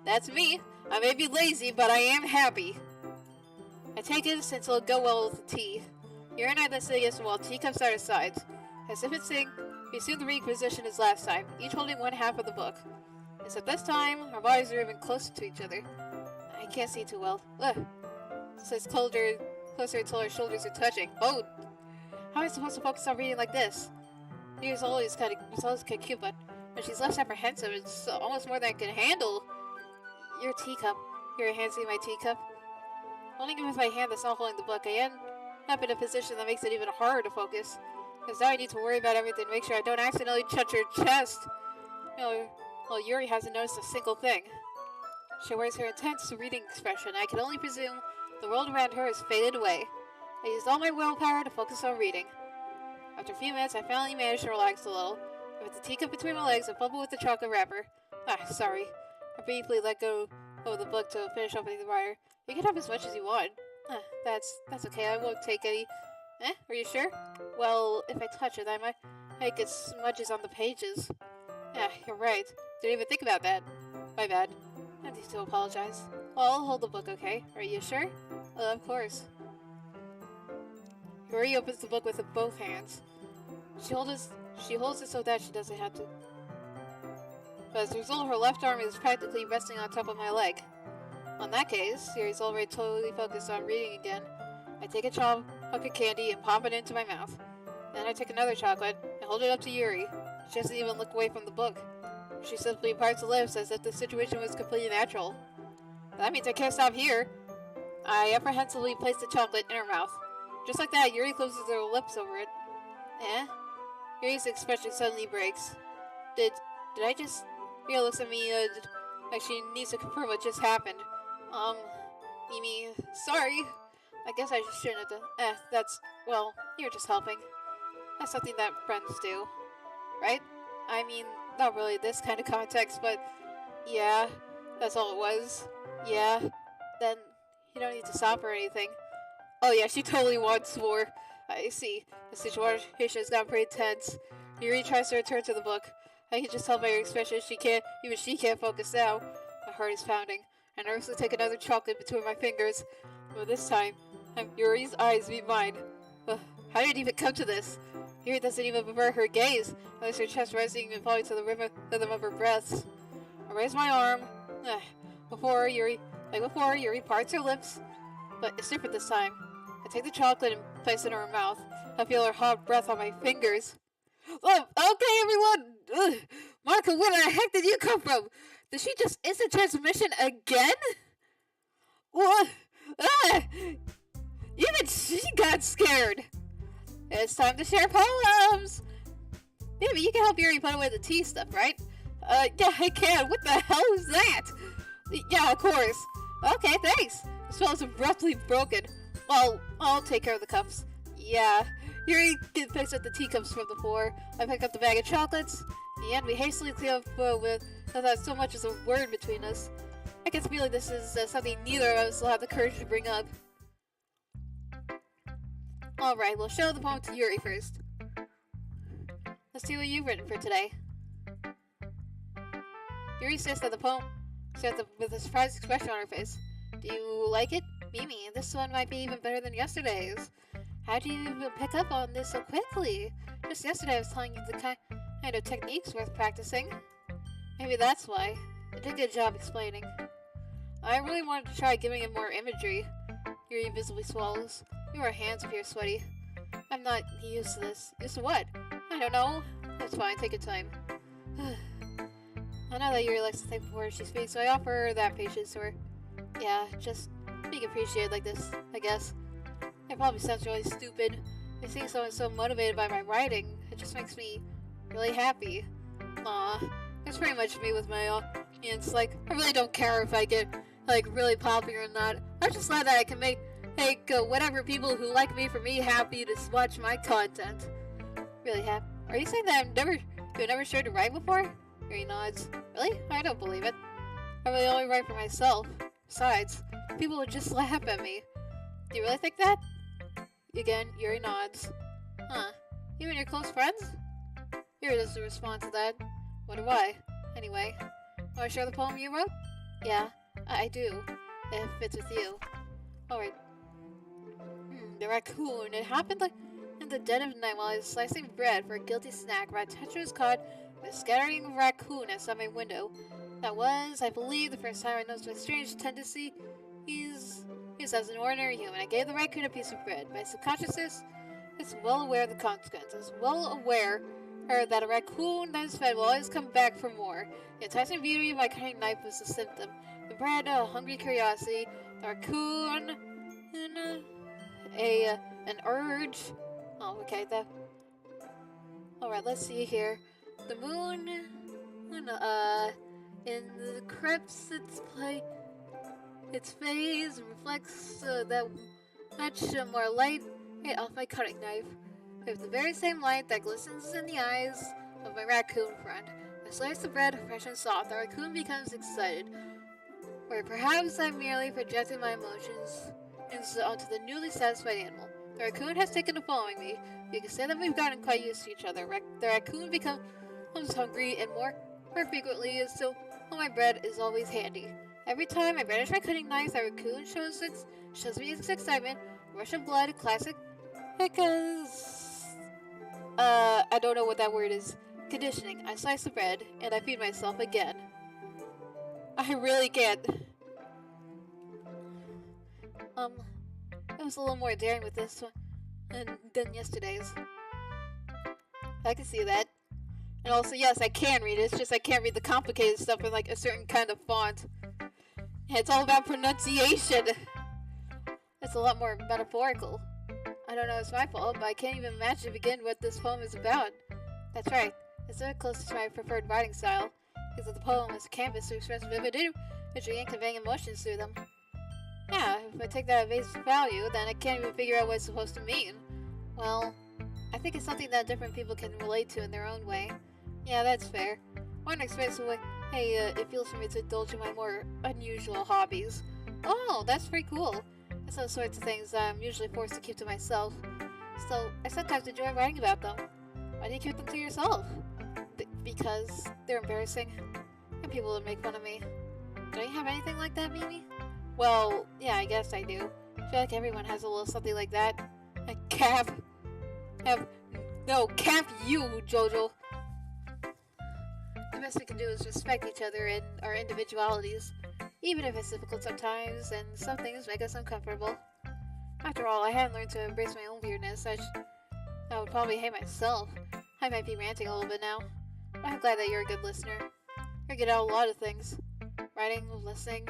that's me. I may be lazy, but I am happy. I take it since it'll go well with the tea. Yuri and I then sit against the wall, teacups at our sides. As if it's saying, we assume the reading position as last time, each holding one half of the book. Except this time, our bodies are even closer to each other. I can't see too well. Ugh. So it's closer until our shoulders are touching. Oh! How am I supposed to focus on reading like this? Yuri's always kind of cute, but when she's less apprehensive, it's almost more than I can handle. Your teacup. Yuri hands me my teacup. Holding it with my hand that's not holding the book, I end up in a position that makes it even harder to focus. Because now I need to worry about everything to make sure I don't accidentally touch her chest. Well, Yuri hasn't noticed a single thing. She wears her intense reading expression. I can only presume the world around her has faded away. I used all my willpower to focus on reading. After a few minutes, I finally managed to relax a little. With the teacup between my legs, I fumbled with the chocolate wrapper. Sorry. I briefly let go of the book to finish opening the writer. You can have as much as you want. That's okay. I won't take any. Are you sure? Well, if I touch it, I might get smudges on the pages. You're right. Didn't even think about that. My bad. I need to apologize. Well, I'll hold the book, okay? Are you sure? Of course. Yuri opens the book with both hands. She holds it so that she doesn't have to. But as a result, her left arm is practically resting on top of my leg. In that case, Yuri's already totally focused on reading again. I take a hunk of candy and pop it into my mouth. Then I take another chocolate and hold it up to Yuri. She doesn't even look away from the book. She simply parts the lips as if the situation was completely natural. That means I can't stop here. I apprehensively place the chocolate in her mouth. Just like that, Yuri closes her lips over it. Yuri's expression suddenly breaks. Did I just... Yuri looks at me like she needs to confirm what just happened. Mimi, sorry. I guess I shouldn't have done... well, you're just helping. That's something that friends do. Right? I mean, not really this kind of context, but... Yeah, that's all it was. Yeah, then you don't need to stop or anything. Oh yeah, she totally wants more. I see. The situation has gotten pretty tense. Yuri tries to return to the book. I can just tell by her expression she can't focus now. My heart is pounding. I nervously take another chocolate between my fingers. But this time, Yuri's eyes meet mine. How did it even come to this? Yuri doesn't even avert her gaze, unless her chest rising and falling to the rhythm of her breaths. I raise my arm. Before Yuri parts her lips, but it's different this time. I take the chocolate and place it in her mouth. I feel her hot breath on my fingers. Oh, okay, everyone! Ugh. Monica, where the heck did you come from? Did she just instant transmission again? What? Even she got scared. It's time to share poems! Maybe you can help Yuri put away the tea stuff, right? Yeah, I can. What the hell is that? Yeah, of course. Okay, thanks. The spell is abruptly broken. Well, I'll take care of the cups. Yeah. Yuri picks up the teacups from the floor. I pick up the bag of chocolates. In the end, we hastily clear up without so much as a word between us. I get the feeling this is something neither of us will have the courage to bring up. Alright, we'll show the poem to Yuri first. Let's see what you've written for today. Yuri says that the poem with a surprised expression on her face. Do you like it? Mimi, this one might be even better than yesterday's. How do you even pick up on this so quickly? Just yesterday I was telling you the kind of techniques worth practicing. Maybe that's why. I did a good job explaining. I really wanted to try giving it more imagery. Yuri visibly swallows. Your hands appear sweaty. I'm not used to this. Used to what? I don't know. That's fine, take your time. I know that Yuri likes to think before she speaks, so I offer her that patience to her. Yeah, just being appreciated like this, I guess. It probably sounds really stupid. I seeing someone so motivated by my writing, it just makes me really happy. Aw, that's pretty much me with my audience. Like, I really don't care if I get, like, really popular or not. I'm just glad that I can make make whatever people who like me for me happy to watch my content. Really happy. Are you saying that you've never shared to write before? Yuri nods. Really? I don't believe it. I really only write for myself. Besides, people would just laugh at me. Do you really think that? Again, Yuri nods. Huh. You and your close friends? Yuri doesn't respond to that. What do I? Anyway, want to share the poem you wrote? Yeah, I do. If it's with you. Alright. The raccoon. It happened like in the dead of night while I was slicing bread for a guilty snack. My attention was caught by a scattering of raccoon outside my window. That was, I believe, the first time I noticed my strange tendency. He's as an ordinary human. I gave the raccoon a piece of bread. My subconsciousness is well aware of the consequences. Well aware that a raccoon that is fed will always come back for more. The enticing beauty of my cutting knife was a symptom. The bread, a hungry curiosity. The raccoon, an urge. Oh, okay. Alright, let's see here. The moon, in the creps its phase reflects that much more light off my cutting knife. With the very same light that glistens in the eyes of my raccoon friend. I slice the bread fresh and soft. The raccoon becomes excited. Or perhaps I'm merely projecting my emotions onto the newly satisfied animal. The raccoon has taken to following me. You can say that we've gotten quite used to each other. The raccoon becomes hungry and more frequently, so my bread is always handy. Every time I brandish my cutting knife, the raccoon shows me its excitement. Rush of blood, classic. Because I don't know what that word is. Conditioning. I slice the bread and I feed myself again. I really can't. I was a little more daring with this one than yesterday's. I can see that. And also, yes, I can read it. It's just I can't read the complicated stuff in like a certain kind of font. And it's all about pronunciation. It's a lot more metaphorical. I don't know, it's my fault, but I can't even imagine to begin what this poem is about. That's right. It's very close to my preferred writing style, because the poem is a canvas to express vivid imagery and conveying emotions through them. Yeah, if I take that at face value, then I can't even figure out what it's supposed to mean. Well, I think it's something that different people can relate to in their own way. Yeah, that's fair. One express the way, it feels for me to indulge in my more unusual hobbies. Oh, that's pretty cool. It's those sorts of things that I'm usually forced to keep to myself. So, I sometimes enjoy writing about them. Why do you keep them to yourself? Because they're embarrassing, and people would make fun of me. Don't you have anything like that, Mimi? Well, yeah, I guess I do. I feel like everyone has a little something like that. Cap you, Jojo. The best we can do is respect each other and our individualities, even if it's difficult sometimes, and some things make us uncomfortable. After all, I hadn't learned to embrace my own weirdness. I would probably hate myself. I might be ranting a little bit now, but I'm glad that you're a good listener. You're good at a lot of things. Writing, listening.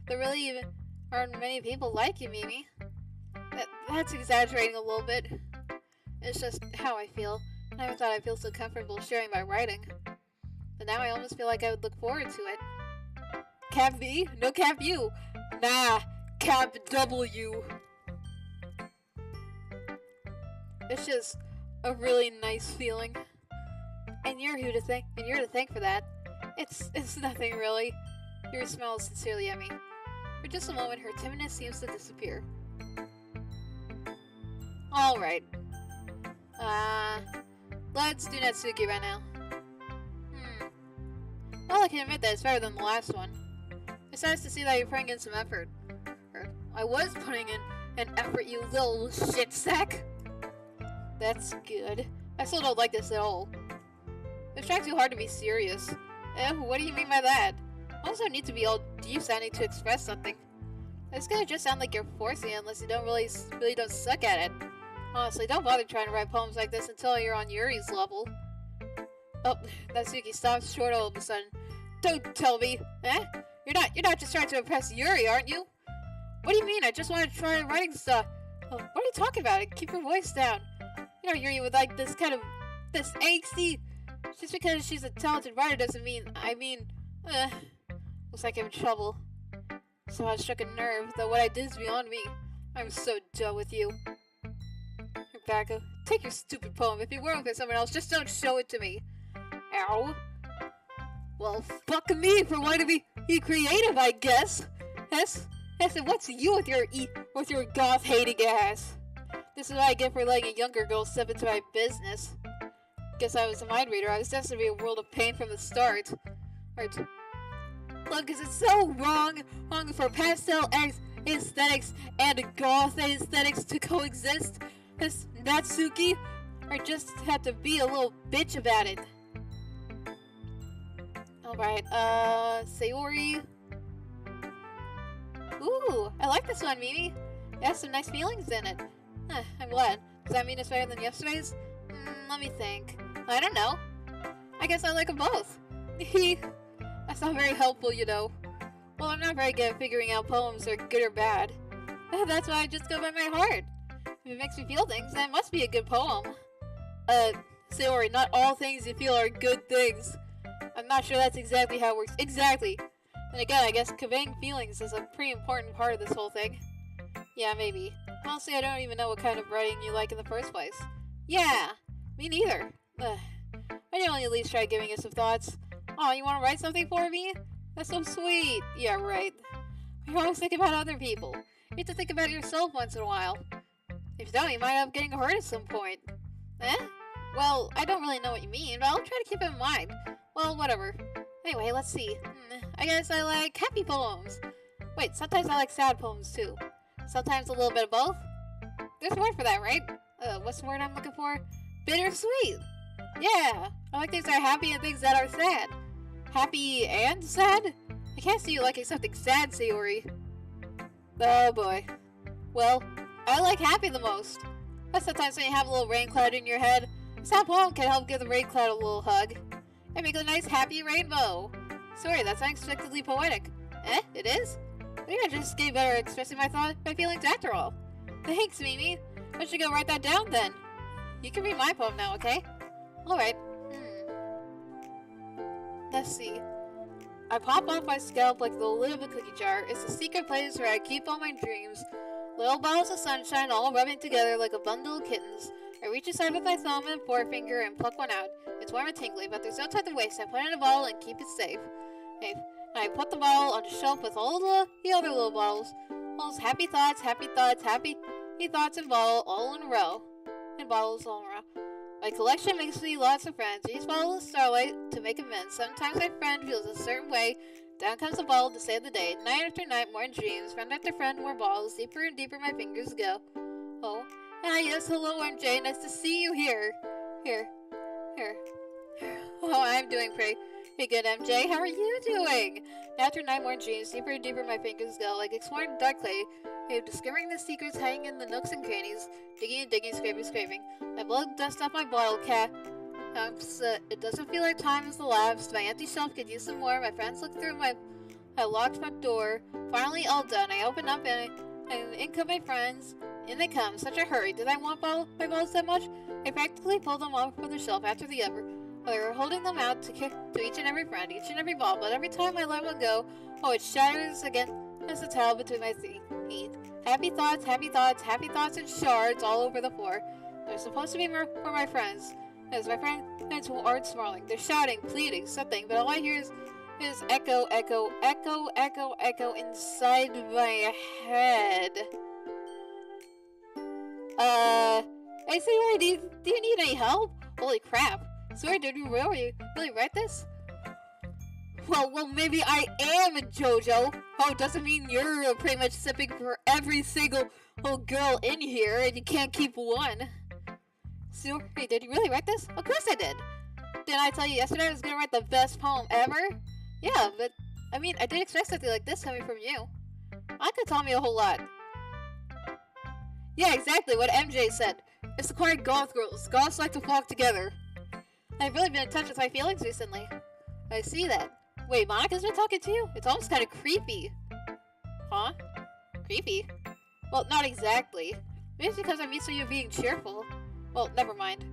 There really even aren't many people like you, Mimi. That's exaggerating a little bit. It's just how I feel. I never thought I'd feel so comfortable sharing my writing. But now I almost feel like I would look forward to it. Cap V? No Cap U. Nah, Cap W. It's just a really nice feeling. And you're to thank for that. It's nothing really. Your smile is sincerely yummy. For just a moment, her timidness seems to disappear. Alright. Let's do Natsuki right now. Well, I can admit that it's better than the last one. It's nice to see that you're putting in some effort. I was putting in an effort, you little shit sack. That's good. I still don't like this at all. It's trying too hard to be serious. What do you mean by that? I also need to be all deep sounding to express something. It's gonna just sound like you're forcing it unless you really don't suck at it. Honestly, don't bother trying to write poems like this until you're on Yuri's level. Oh, Natsuki stops short all of a sudden. Don't tell me, You're not just trying to impress Yuri, aren't you? What do you mean? I just want to try writing stuff. What are you talking about? Keep your voice down. You know, Yuri would like this angsty. Just because she's a talented writer doesn't mean, looks like I'm in trouble. So I struck a nerve, though what I did is beyond me. I'm so done with you. Rebecca, take your stupid poem. If you work with someone else, just don't show it to me. Ow. Well, fuck me for wanting to be creative, I guess. Yes, and what's you with your goth-hating ass? This is what I get for letting a younger girl step into my business. Guess I was a mind reader. I was destined to be a world of pain from the start. Look, is it so wrong for pastel aesthetics and goth aesthetics to coexist? Has Natsuki, or just have to be a little bitch about it? Alright, Sayori. Ooh, I like this one, Mimi. It has some nice feelings in it. Huh, I'm glad. Does that mean it's better than yesterday's? Let me think. I don't know. I guess I like them both. That's not very helpful, you know. Well, I'm not very good at figuring out poems are good or bad. That's why I just go by my heart. If it makes me feel things, then it must be a good poem. Sayori, not all things you feel are good things. I'm not sure that's exactly how it works. Exactly. And again, I guess conveying feelings is a pretty important part of this whole thing. Yeah, maybe. Honestly, I don't even know what kind of writing you like in the first place. Yeah, me neither. Why don't you at least try giving it some thoughts? Oh, you want to write something for me? That's so sweet. Yeah, right. You're always thinking about other people. You have to think about yourself once in a while. If you don't, you might end up getting hurt at some point. Well, I don't really know what you mean, but I'll try to keep it in mind. Well, whatever. Anyway, let's see. I guess I like happy poems. Wait, sometimes I like sad poems too. Sometimes a little bit of both. There's a word for that, right? What's the word I'm looking for? Bittersweet. Yeah, I like things that are happy and things that are sad. Happy and sad? I can't see you liking something sad, Sayori. Oh boy. Well, I like happy the most. But sometimes when you have a little rain cloud in your head, a sad poem can help give the rain cloud a little hug. And make a nice happy rainbow. Sorry, that's unexpectedly poetic. It is? Maybe I'm just getting better at expressing my feelings after all. Thanks, Mimi. I should go write that down then. You can read my poem now, okay? Alright. Let's see. I pop off my scalp like the lid of a cookie jar. It's a secret place where I keep all my dreams. Little balls of sunshine all rubbing together like a bundle of kittens. I reach inside with my thumb and forefinger and pluck one out. It's warm and tingly, but there's no time to waste. I put it in a bottle and keep it safe. And I put the bottle on the shelf with all the other little bottles. Bottles, happy thoughts, happy in bottle, all in a row. And bottles all in a row. My collection makes me lots of friends. Each bottle is starlight to make amends. Sometimes my friend feels a certain way. Down comes the bottle to save the day. Night after night, more dreams. Friend after friend, more bottles. Deeper and deeper my fingers go. Oh, yes, hello, MJ. Nice to see you here. Here. Oh, I'm doing pretty good, MJ. How are you doing? After night, more dreams. Deeper and deeper my fingers go. Like exploring dark clay. Discovering the secrets hiding in the nooks and crannies. Digging and digging, scraping. My blood dust off my bottle cap. It doesn't feel like time has elapsed. My empty shelf could use some more. My friends look through my locked front door. Finally, all done. I open up and in come my friends. In they come. Such a hurry. Did I want my balls that much? I practically pulled them off from the shelf after the other. They were holding them out to each and every friend, each and every ball. But every time I let one go, it shatters against the towel between my feet. Happy thoughts and shards all over the floor. They're supposed to be for my friends. As my friends who aren't smiling. They're shouting, pleading, something, but all I hear is echo inside my head. Hey, Sayori, do you need any help? Holy crap. Sorry, did you really write this? Well, maybe I am a JoJo. Oh, doesn't mean you're pretty much sipping for every single girl in here, and you can't keep one. Sorry, did you really write this? Of course I did. Didn't I tell you yesterday I was gonna write the best poem ever? Yeah, but, I mean, I didn't expect something like this coming from you. I could tell me a whole lot. Yeah, exactly what MJ said. It's the quiet goth girls. Goths like to flock together. I've really been in touch with my feelings recently. I see that. Wait, Monica's been talking to you? It's almost kind of creepy. Huh? Creepy? Well, not exactly. Maybe it's because I'm used to you being cheerful. Well, never mind.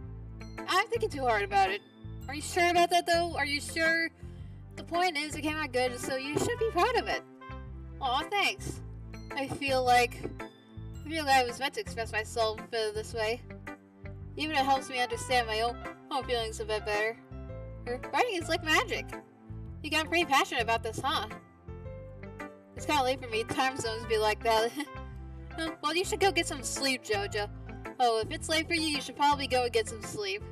I'm thinking too hard about it. Are you sure about that, though? Are you sure? The point is, it came out good, so you should be proud of it. Aw, thanks. I feel like I feel like I was meant to express myself this way. Even it helps me understand my own feelings a bit better. Writing is like magic. You got pretty passionate about this, huh? It's kind of late for me. Time zones be like that. Well, you should go get some sleep, Jojo. Oh, if it's late for you, you should probably go and get some sleep.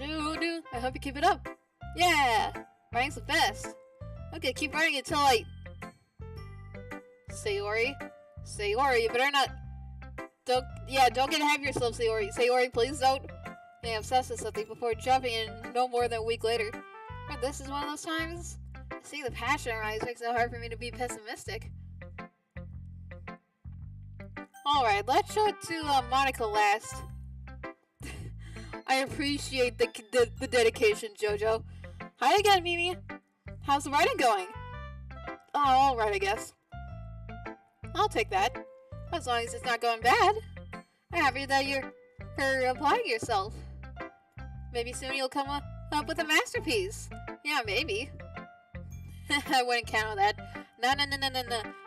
I hope you keep it up. Yeah! Writing's the best. Okay, keep writing until I... Sayori, you better not... Don't get ahead of yourself, Sayori. Sayori, please don't get obsessed with something before jumping in no more than a week later. But this is one of those times. Seeing the passion in her eyes makes it hard for me to be pessimistic. Alright, let's show it to Monica last. I appreciate the dedication, Jojo. Hi again, Mimi. How's the writing going? Oh, alright, I guess. I'll take that. As long as it's not going bad. I'm happy that you're applying yourself. Maybe soon you'll come up with a masterpiece. Yeah, maybe. I wouldn't count on that. No.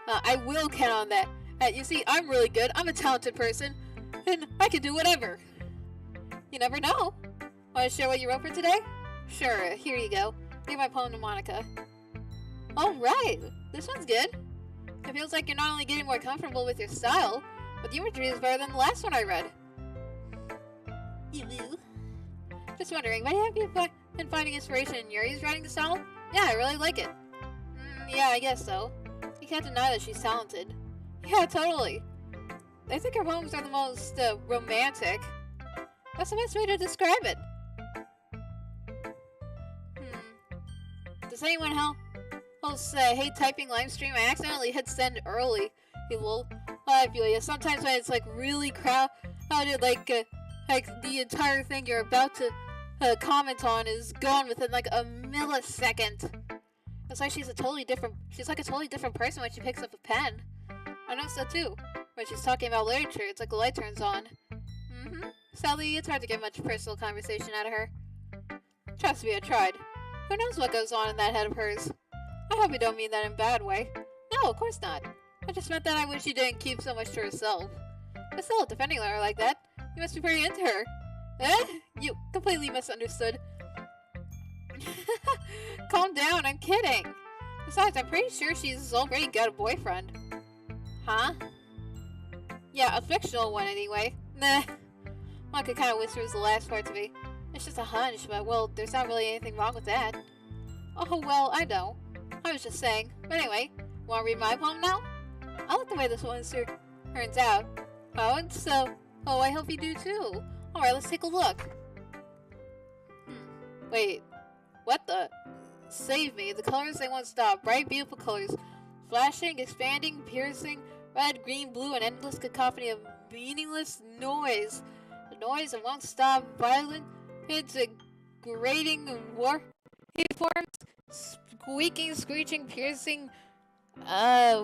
I will count on that. You see, I'm really good. I'm a talented person. And I can do whatever. You never know. Want to share what you wrote for today? Sure, here you go. Give my poem to Monica. Alright, this one's good. It feels like you're not only getting more comfortable with your style, but the imagery is better than the last one I read. Just wondering, why have you been finding inspiration in Yuri's writing style? Yeah, I really like it. Yeah, I guess so. You can't deny that she's talented. Yeah, totally. I think her poems are the most romantic. That's the best way to describe it. Does anyone else hate typing Limestream? I accidentally hit send early. Hey, lol. I feel you. Sometimes when it's like really crowded, like the entire thing you're about to comment on is gone within like a millisecond. It's like she's like a totally different person when she picks up a pen. I noticed that too. When she's talking about literature, it's like the light turns on. Sadly, it's hard to get much personal conversation out of her. Trust me, I tried. Who knows what goes on in that head of hers? I hope you don't mean that in a bad way. No, of course not. I just meant that I wish she didn't keep so much to herself. But still, defending her like that, you must be pretty into her. Eh? You completely misunderstood. Calm down, I'm kidding. Besides, I'm pretty sure she's already got a boyfriend. Huh? Yeah, a fictional one anyway. Nah. Monica kind of whispers the last part to me. It's just a hunch, but well, there's not really anything wrong with that. Oh, well, I know. I was just saying. But anyway, wanna read my poem now? I like the way this one turns out. Oh, and so... Oh, I hope you do too. Alright, let's take a look. Wait. What the... Save me. The colors they won't stop. Bright, beautiful colors. Flashing, expanding, piercing, red, green, blue, and endless cacophony of meaningless noise. The noise that won't stop. Violent, it's a grating, forms, squeaking, screeching, piercing,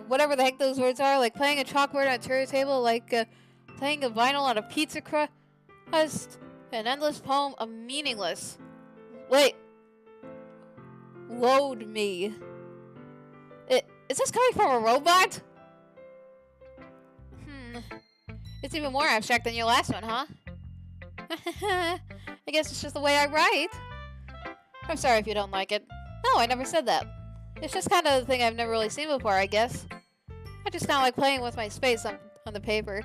whatever the heck those words are, like playing a chalkboard on a turntable, like, playing a vinyl on a pizza crust, an endless poem of meaningless. Wait. Load me. Is this coming from a robot? It's even more abstract than your last one, huh? I guess it's just the way I write. I'm sorry if you don't like it. No, I never said that. It's just kind of the thing I've never really seen before, I guess. I just kind of like playing with my space on the paper.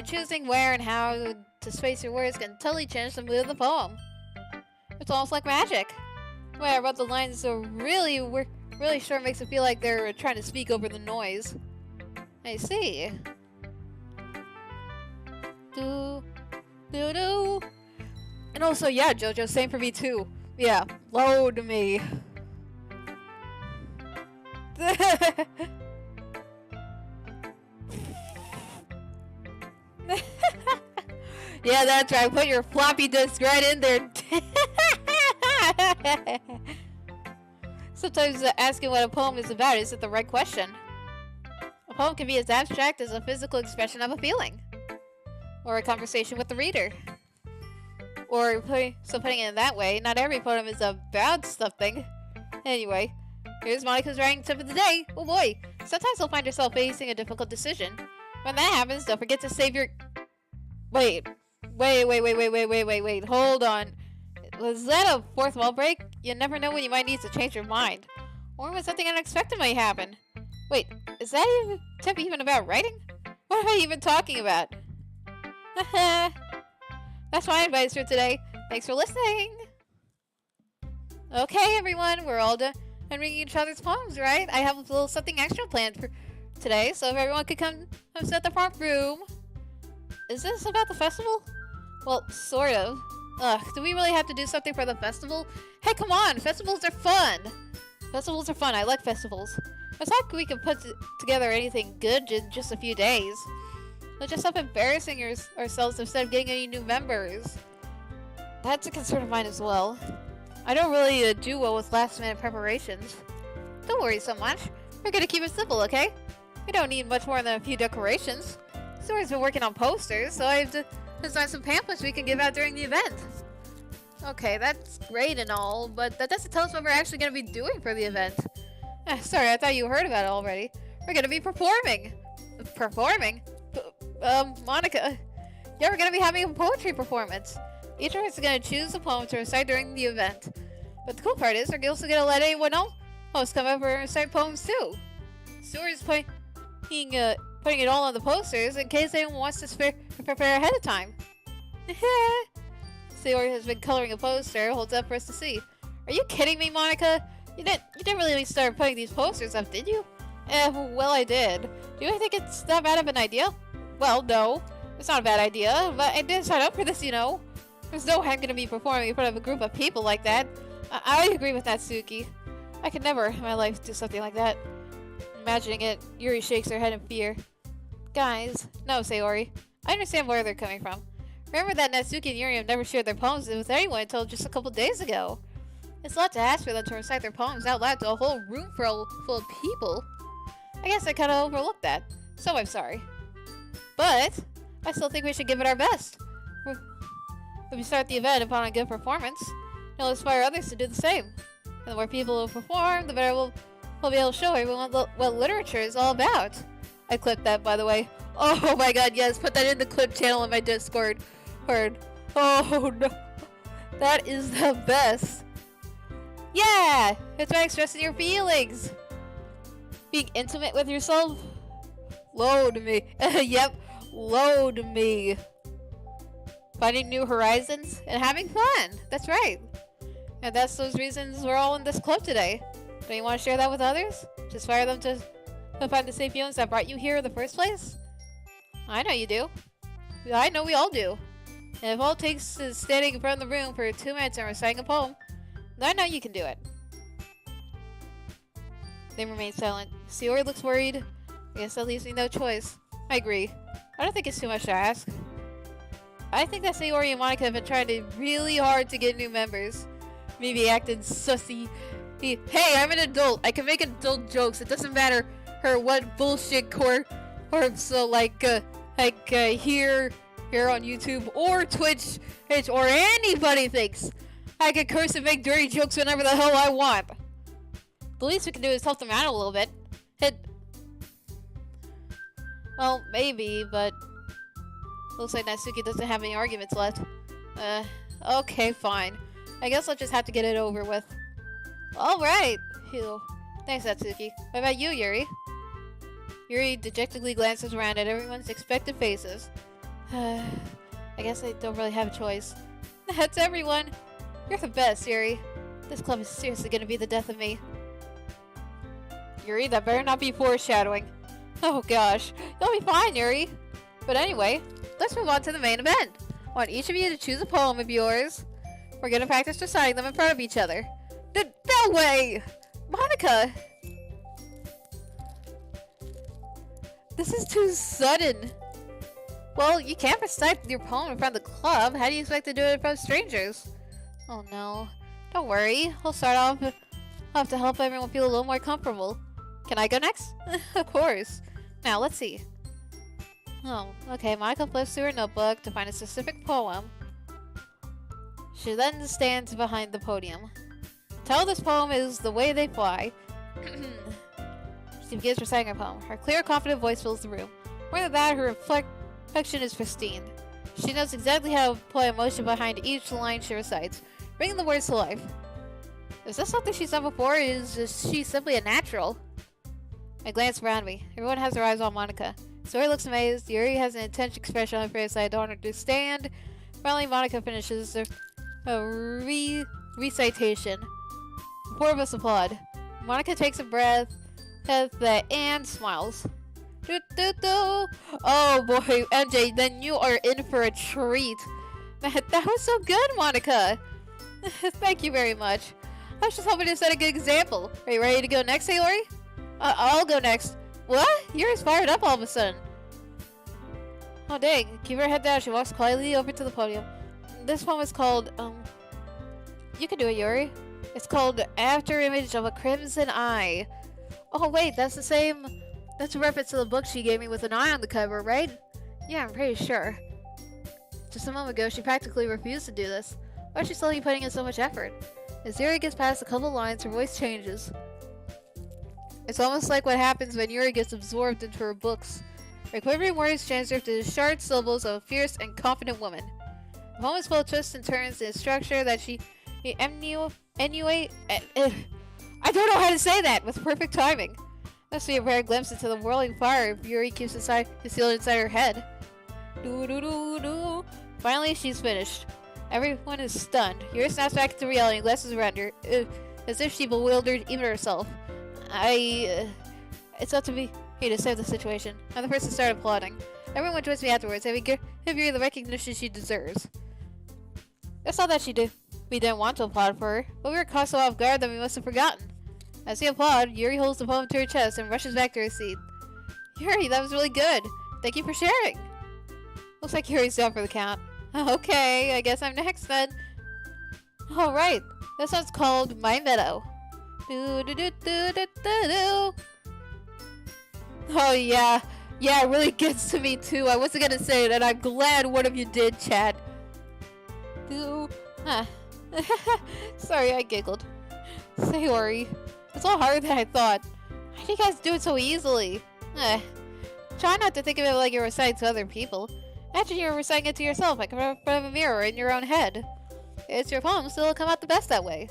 Choosing where and how to space your words can totally change the mood of the poem. It's almost like magic. The way I wrote the lines so really short makes it feel like they're trying to speak over the noise. I see. Do. And also, yeah, Jojo, same for me too. Yeah, load me. Yeah, that's right. Put your floppy disk right in there. Sometimes asking what a poem is about isn't the right question. A poem can be as abstract as a physical expression of a feeling, or a conversation with the reader. Or putting it in that way, not every poem is about something. Anyway, Here's Monica's writing tip of the day. Oh boy, sometimes you'll find yourself facing a difficult decision. When that happens, don't forget to save your... Wait, hold on. Was that a fourth wall break? You never know when you might need to change your mind. Or when something unexpected might happen. Wait, is that even tip even about writing? What am I even talking about? That's my advice for today. Thanks for listening. Okay, everyone, we're all done and reading each other's poems, right? I have a little something extra planned for today, so if everyone could come sit the front room. Is this about the festival? Well, sort of. Ugh, do we really have to do something for the festival? Hey, come on! Festivals are fun! Festivals are fun. I like festivals. I thought we could put together anything good in just a few days. Let's just stop embarrassing ourselves instead of getting any new members. That's a concern of mine as well. I don't really do well with last-minute preparations. Don't worry so much. We're gonna keep it simple, okay? We don't need much more than a few decorations. Sora's been working on posters, so I have to design some pamphlets we can give out during the event. Okay, that's great and all, but that doesn't tell us what we're actually going to be doing for the event. Sorry, I thought you heard about it already. We're going to be performing. Performing? Monica. Yeah, we're going to be having a poetry performance. Each of us is going to choose a poem to recite during the event. But the cool part is, we're also going to let anyone else come over and recite poems too. Sora's putting it all on the posters in case anyone wants to prepare ahead of time. Sayori has been coloring a poster, holds up for us to see. Are you kidding me, Monica? You didn't really start putting these posters up, did you? Well, I did. Do you think it's that bad of an idea? Well, no. It's not a bad idea, but I didn't sign up for this, you know. There's no way I'm gonna be performing in front of a group of people like that. I agree with that, Suki. I could never in my life do something like that. Imagining it, Yuri shakes her head in fear. Guys, no, Sayori. I understand where they're coming from. Remember that Natsuki and Yuri have never shared their poems with anyone until just a couple days ago. It's a lot to ask for them to recite their poems out loud to a whole room full of people. I guess I kind of overlooked that, so I'm sorry. But I still think we should give it our best. When we start the event upon a good performance, it'll inspire others to do the same. And the more people will perform, the better we'll be able to show everyone what literature is all about. I clipped that, by the way. Oh my god, yes, put that in the clip channel in my Discord. Oh no. That is the best. Yeah! It's about expressing your feelings. Being intimate with yourself. Load me. Yep, load me. Finding new horizons and having fun. That's right. And that's those reasons we're all in this club today. Don't you want to share that with others? To inspire them to find the same feelings that brought you here in the first place? I know you do. I know we all do. And if all it takes is standing in front of the room for 2 minutes and reciting a poem, then I know you can do it. They remain silent. Sayori looks worried. I guess that leaves me no choice. I agree. I don't think it's too much to ask. I think that Sayori and Monica have been trying really hard to get new members. Maybe acting sussy. Hey, I'm an adult. I can make adult jokes. It doesn't matter what bullshit core or so here on YouTube or Twitch or anybody thinks I can curse and make dirty jokes whenever the hell I want. The least we can do is help them out a little bit. Well, maybe, but looks like Natsuki doesn't have any arguments left. Okay, fine. I guess I'll just have to get it over with. Alright! Phew. Thanks, Natsuki. What about you, Yuri? Yuri dejectedly glances around at everyone's expectant faces. I guess I don't really have a choice. That's everyone! You're the best, Yuri. This club is seriously gonna be the death of me. Yuri, that better not be foreshadowing. Oh gosh. You'll be fine, Yuri. But anyway, let's move on to the main event. I want each of you to choose a poem of yours. We're gonna practice reciting them in front of each other. No way! Monica! This is too sudden. Well, you can't recite your poem in front of the club. How do you expect to do it in front of strangers? Oh no. Don't worry. I'll start off. I'll have to help everyone feel a little more comfortable. Can I go next? Of course. Now, let's see. Oh, okay. Monica flips through her notebook to find a specific poem. She then stands behind the podium. The title of this poem is The Way They Fly. She begins reciting her poem. Her clear, confident voice fills the room. More than that, her inflection is pristine. She knows exactly how to apply emotion behind each line she recites, bringing the words to life. Is this something she's done before, or is she simply a natural? I glance around me. Everyone has their eyes on Monica. Sori looks amazed. Yuri has an intense expression on her face I don't understand. Finally, Monica finishes her recitation. The four of us applaud. Monica takes a breath and smiles. Oh boy, MJ, then you are in for a treat. That was so good, Monica. Thank you very much. I was just hoping to set a good example. Are you ready to go next, Sayori? I'll go next. What? You're as fired up all of a sudden. Oh dang, keep her head down. She walks quietly over to the podium. This poem is called, you can do it, Yuri. It's called After Image of a Crimson Eye. Oh wait, that's a reference to the book she gave me with an eye on the cover, right? Yeah, I'm pretty sure. Just a moment ago, she practically refused to do this. Why is she slowly putting in so much effort? As Yuri gets past a couple lines, her voice changes. It's almost like what happens when Yuri gets absorbed into her books. Her quivering words transfer to the sharp syllables of a fierce and confident woman. The poem is full of twists and turns in structure that she I don't know how to say that with perfect timing. Must be a rare glimpse into the whirling fire Yuri keeps concealed inside her head. Finally, she's finished. Everyone is stunned. Yuri snaps back into reality and glances around her, as if she bewildered even herself. It's up to me to save the situation. I'm the person started applauding. Everyone joins me afterwards, and we give Yuri the recognition she deserves. It's not that we didn't want to applaud for her, but we were caught so off guard that we must have forgotten. As we applaud, Yuri holds the poem to her chest and rushes back to her seat. Yuri, that was really good. Thank you for sharing. Looks like Yuri's down for the count. Okay, I guess I'm next then. Alright, this one's called My Meadow. Oh yeah, it really gets to me too. I wasn't gonna say it, and I'm glad one of you did, chat. Sorry, I giggled. Sayori, it's all harder than I thought. How do you guys do it so easily? Try not to think of it like you're reciting to other people. Imagine you're reciting it to yourself, like in front of a mirror in your own head. It's your poem, so it'll come out the best that way.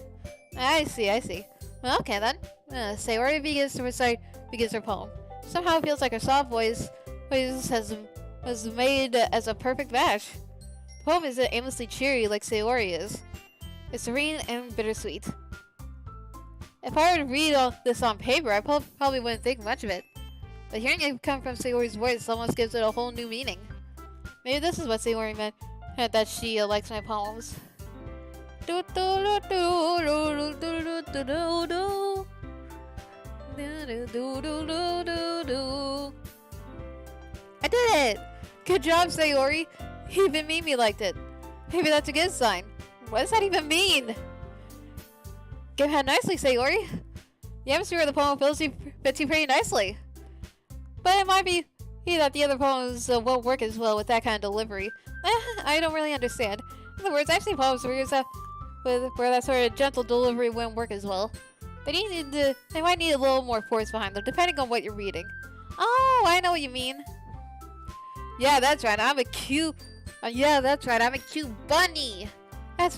I see. Well, okay then. Sayori begins her poem. Somehow it feels like her soft voice was made as a perfect match. The poem isn't aimlessly cheery like Sayori is. It's serene and bittersweet. If I were to read all this on paper, I probably wouldn't think much of it. But hearing it come from Sayori's voice almost gives it a whole new meaning. Maybe this is what Sayori meant that she likes my poems. I did it! Good job, Sayori! Even Mimi liked it. Maybe that's a good sign. What does that even mean? Give ahead nicely, Sayori. The atmosphere of the poem fits you pretty nicely. But it might be that the other poems won't work as well with that kind of delivery. I don't really understand. In other words, I've seen poems where that sort of gentle delivery wouldn't work as well. They might need a little more force behind them, depending on what you're reading. Oh, I know what you mean. Yeah, that's right. I'm a cute bunny.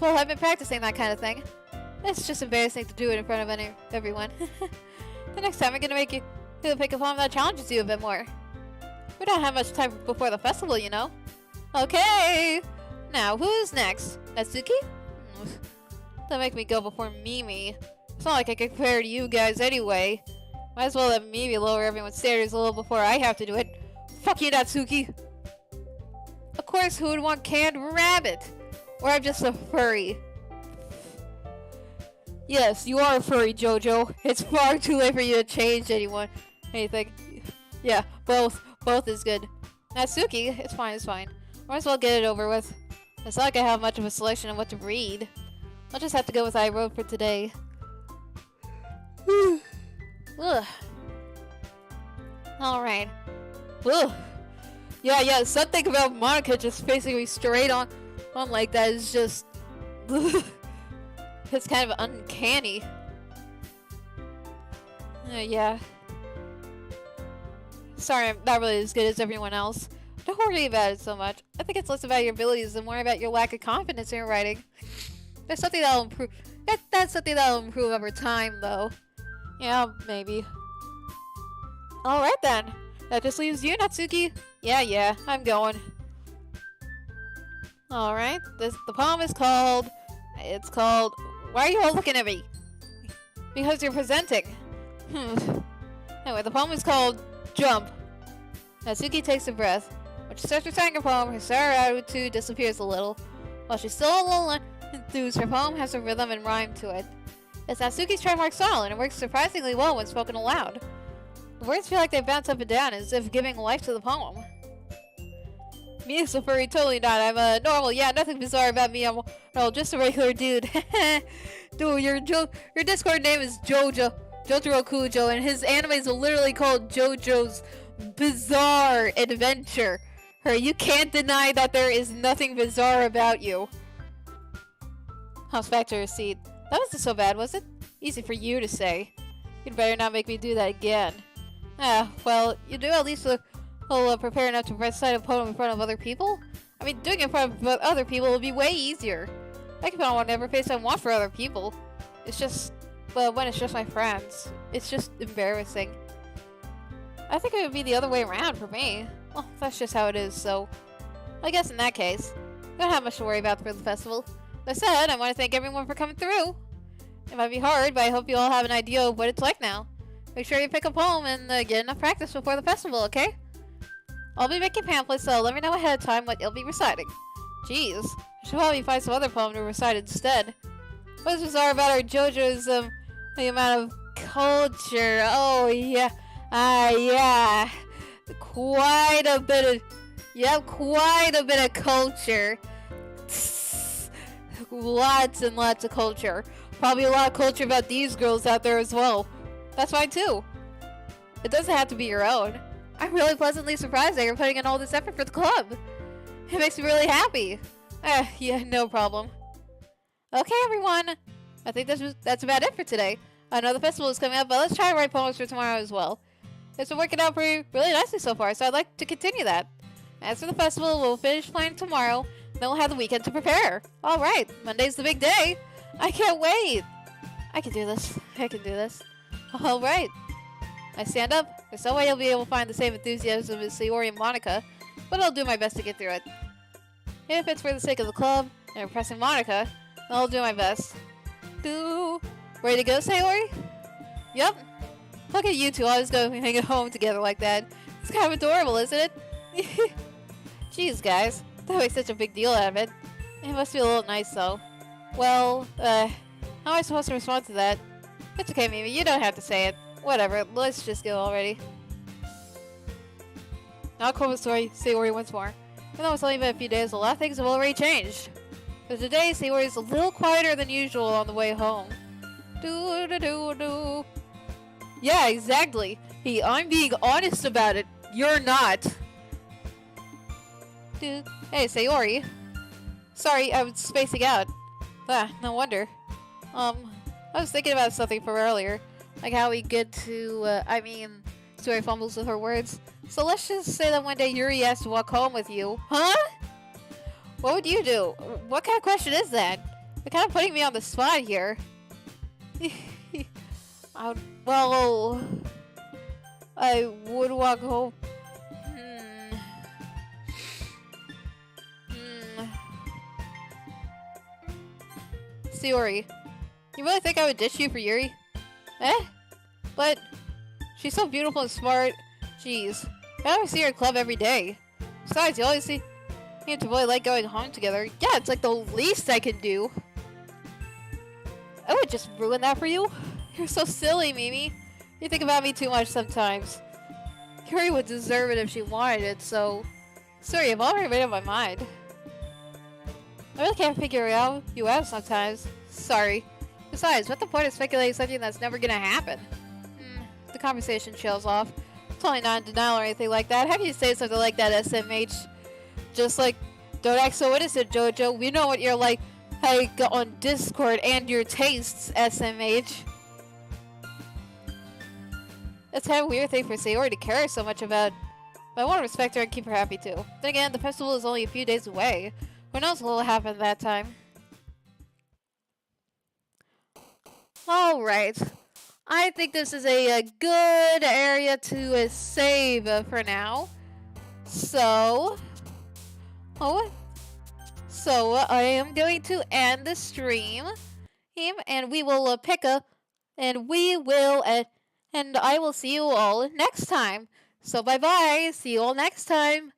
Well, I've been practicing that kind of thing. It's just embarrassing to do it in front of everyone. The next time I'm gonna make you pick a poem that challenges you a bit more. We don't have much time before the festival, you know. Okay. Now, who's next? Natsuki? Don't make me go before Mimi. It's not like I can compare to you guys anyway. Might as well let Mimi lower everyone's standards a little before I have to do it. Fuck you, Natsuki. Of course, who would want canned rabbit? Or I'm just a furry. Yes, you are a furry, Jojo. It's far too late for you to change anything. Yeah, both is good. Natsuki, it's fine. Might as well get it over with. It's not like I have much of a selection of what to read. I'll just have to go with what I wrote for today. Ugh. Alright. Ugh. Yeah, something about Monica just facing me straight on like that is just... It's kind of uncanny. Yeah. Sorry, I'm not really as good as everyone else. Don't worry about it so much. I think it's less about your abilities and more about your lack of confidence in your writing. There's something that'll improve. That's something that'll improve over time, though. Yeah, maybe. Alright then. That just leaves you, Natsuki. Yeah, I'm going. Alright, the poem is called... It's called... Why are you all looking at me? Because you're presenting. Anyway, the poem is called Jump. Natsuki takes a breath. When she starts reciting her poem, her sour attitude disappears a little. While she's still a little enthused, her poem has a rhythm and rhyme to it. It's Natsuki's trademark style, and it works surprisingly well when spoken aloud. The words feel like they bounce up and down, as if giving life to the poem. Me is a furry, totally not. I'm a normal, yeah, nothing bizarre about me. I'm just a regular dude. Dude, your Discord name is Jotaro Kujo, and his anime is literally called JoJo's Bizarre Adventure. You can't deny that there is nothing bizarre about you. Hops back to her seat. That wasn't so bad, was it? Easy for you to say. You'd better not make me do that again. Well, you do at least prepare enough to recite a poem in front of other people? I mean, doing it in front of other people would be way easier. I can put on whatever face I want for other people. It's just... Well, when it's just my friends. It's just embarrassing. I think it would be the other way around for me. Well, that's just how it is, so... I guess in that case, you don't have much to worry about for the festival. As I said, I want to thank everyone for coming through. It might be hard, but I hope you all have an idea of what it's like now. Make sure you pick a poem and get enough practice before the festival, okay? I'll be making pamphlets, so let me know ahead of time what you'll be reciting. Jeez, I should probably find some other poem to recite instead. What's bizarre about our JoJo's, the amount of culture? Oh, yeah. Yeah. Quite a bit of culture. Lots and lots of culture. Probably a lot of culture about these girls out there as well. That's fine too. It doesn't have to be your own. I'm really pleasantly surprised that you're putting in all this effort for the club. It makes me really happy. Yeah, no problem. Okay, everyone. I think that's about it for today. I know the festival is coming up, but let's try to write poems for tomorrow as well. It's been working out really nicely so far, so I'd like to continue that. As for the festival, we'll finish planning tomorrow, then we'll have the weekend to prepare. Alright, Monday's the big day. I can't wait. I can do this. Alright. I stand up. There's no way I'll be able to find the same enthusiasm as Sayori and Monica, but I'll do my best to get through it. If it's for the sake of the club and impressing Monica, then I'll do my best. Ready to go, Sayori? Yup. Look at you two always going at home together like that. It's kind of adorable, isn't it? Jeez, guys. That makes such a big deal out of it. It must be a little nice, though. Well, how am I supposed to respond to that? It's okay, Mimi. You don't have to say it. Whatever. Let's just go already. Not cool with Sayori once more. Even though it's only been a few days, a lot of things have already changed. But today, Sayori is a little quieter than usual on the way home. Yeah, exactly. Hey, I'm being honest about it. You're not. Hey, Sayori. Sorry, I was spacing out. No wonder. I was thinking about something from earlier. Like how we get to, Sayori fumbles with her words. So let's just say that one day Yuri has to walk home with you. Huh? What would you do? What kind of question is that? You're kind of putting me on the spot here. Well, I would walk home. Sayori, you really think I would ditch you for Yuri? But she's so beautiful and smart. Jeez, I always see her at club every day. Besides, you always seem to really like going home together. Yeah, it's like the least I can do. I would just ruin that for you. You're so silly, Mimi. You think about me too much sometimes. Yuri would deserve it if she wanted it, so... Sorry, I've already made up my mind. I really can't figure you out sometimes. Sorry. Besides, what's the point of speculating something that's never gonna happen? The conversation trails off. Totally not in denial or anything like that. How can you say something like that, SMH? Just like, don't act so innocent, Jojo. We know what you're like on Discord and your tastes, SMH. It's kind of a weird thing for Sayori to care so much about. But I want to respect her and keep her happy too. Then again, the festival is only a few days away. Who knows what will happen that time? Alright. I think this is a good area to save for now. So... Oh. So, I am going to end the stream. And we will pick up... And we will... and I will see you all next time. So bye-bye. See you all next time.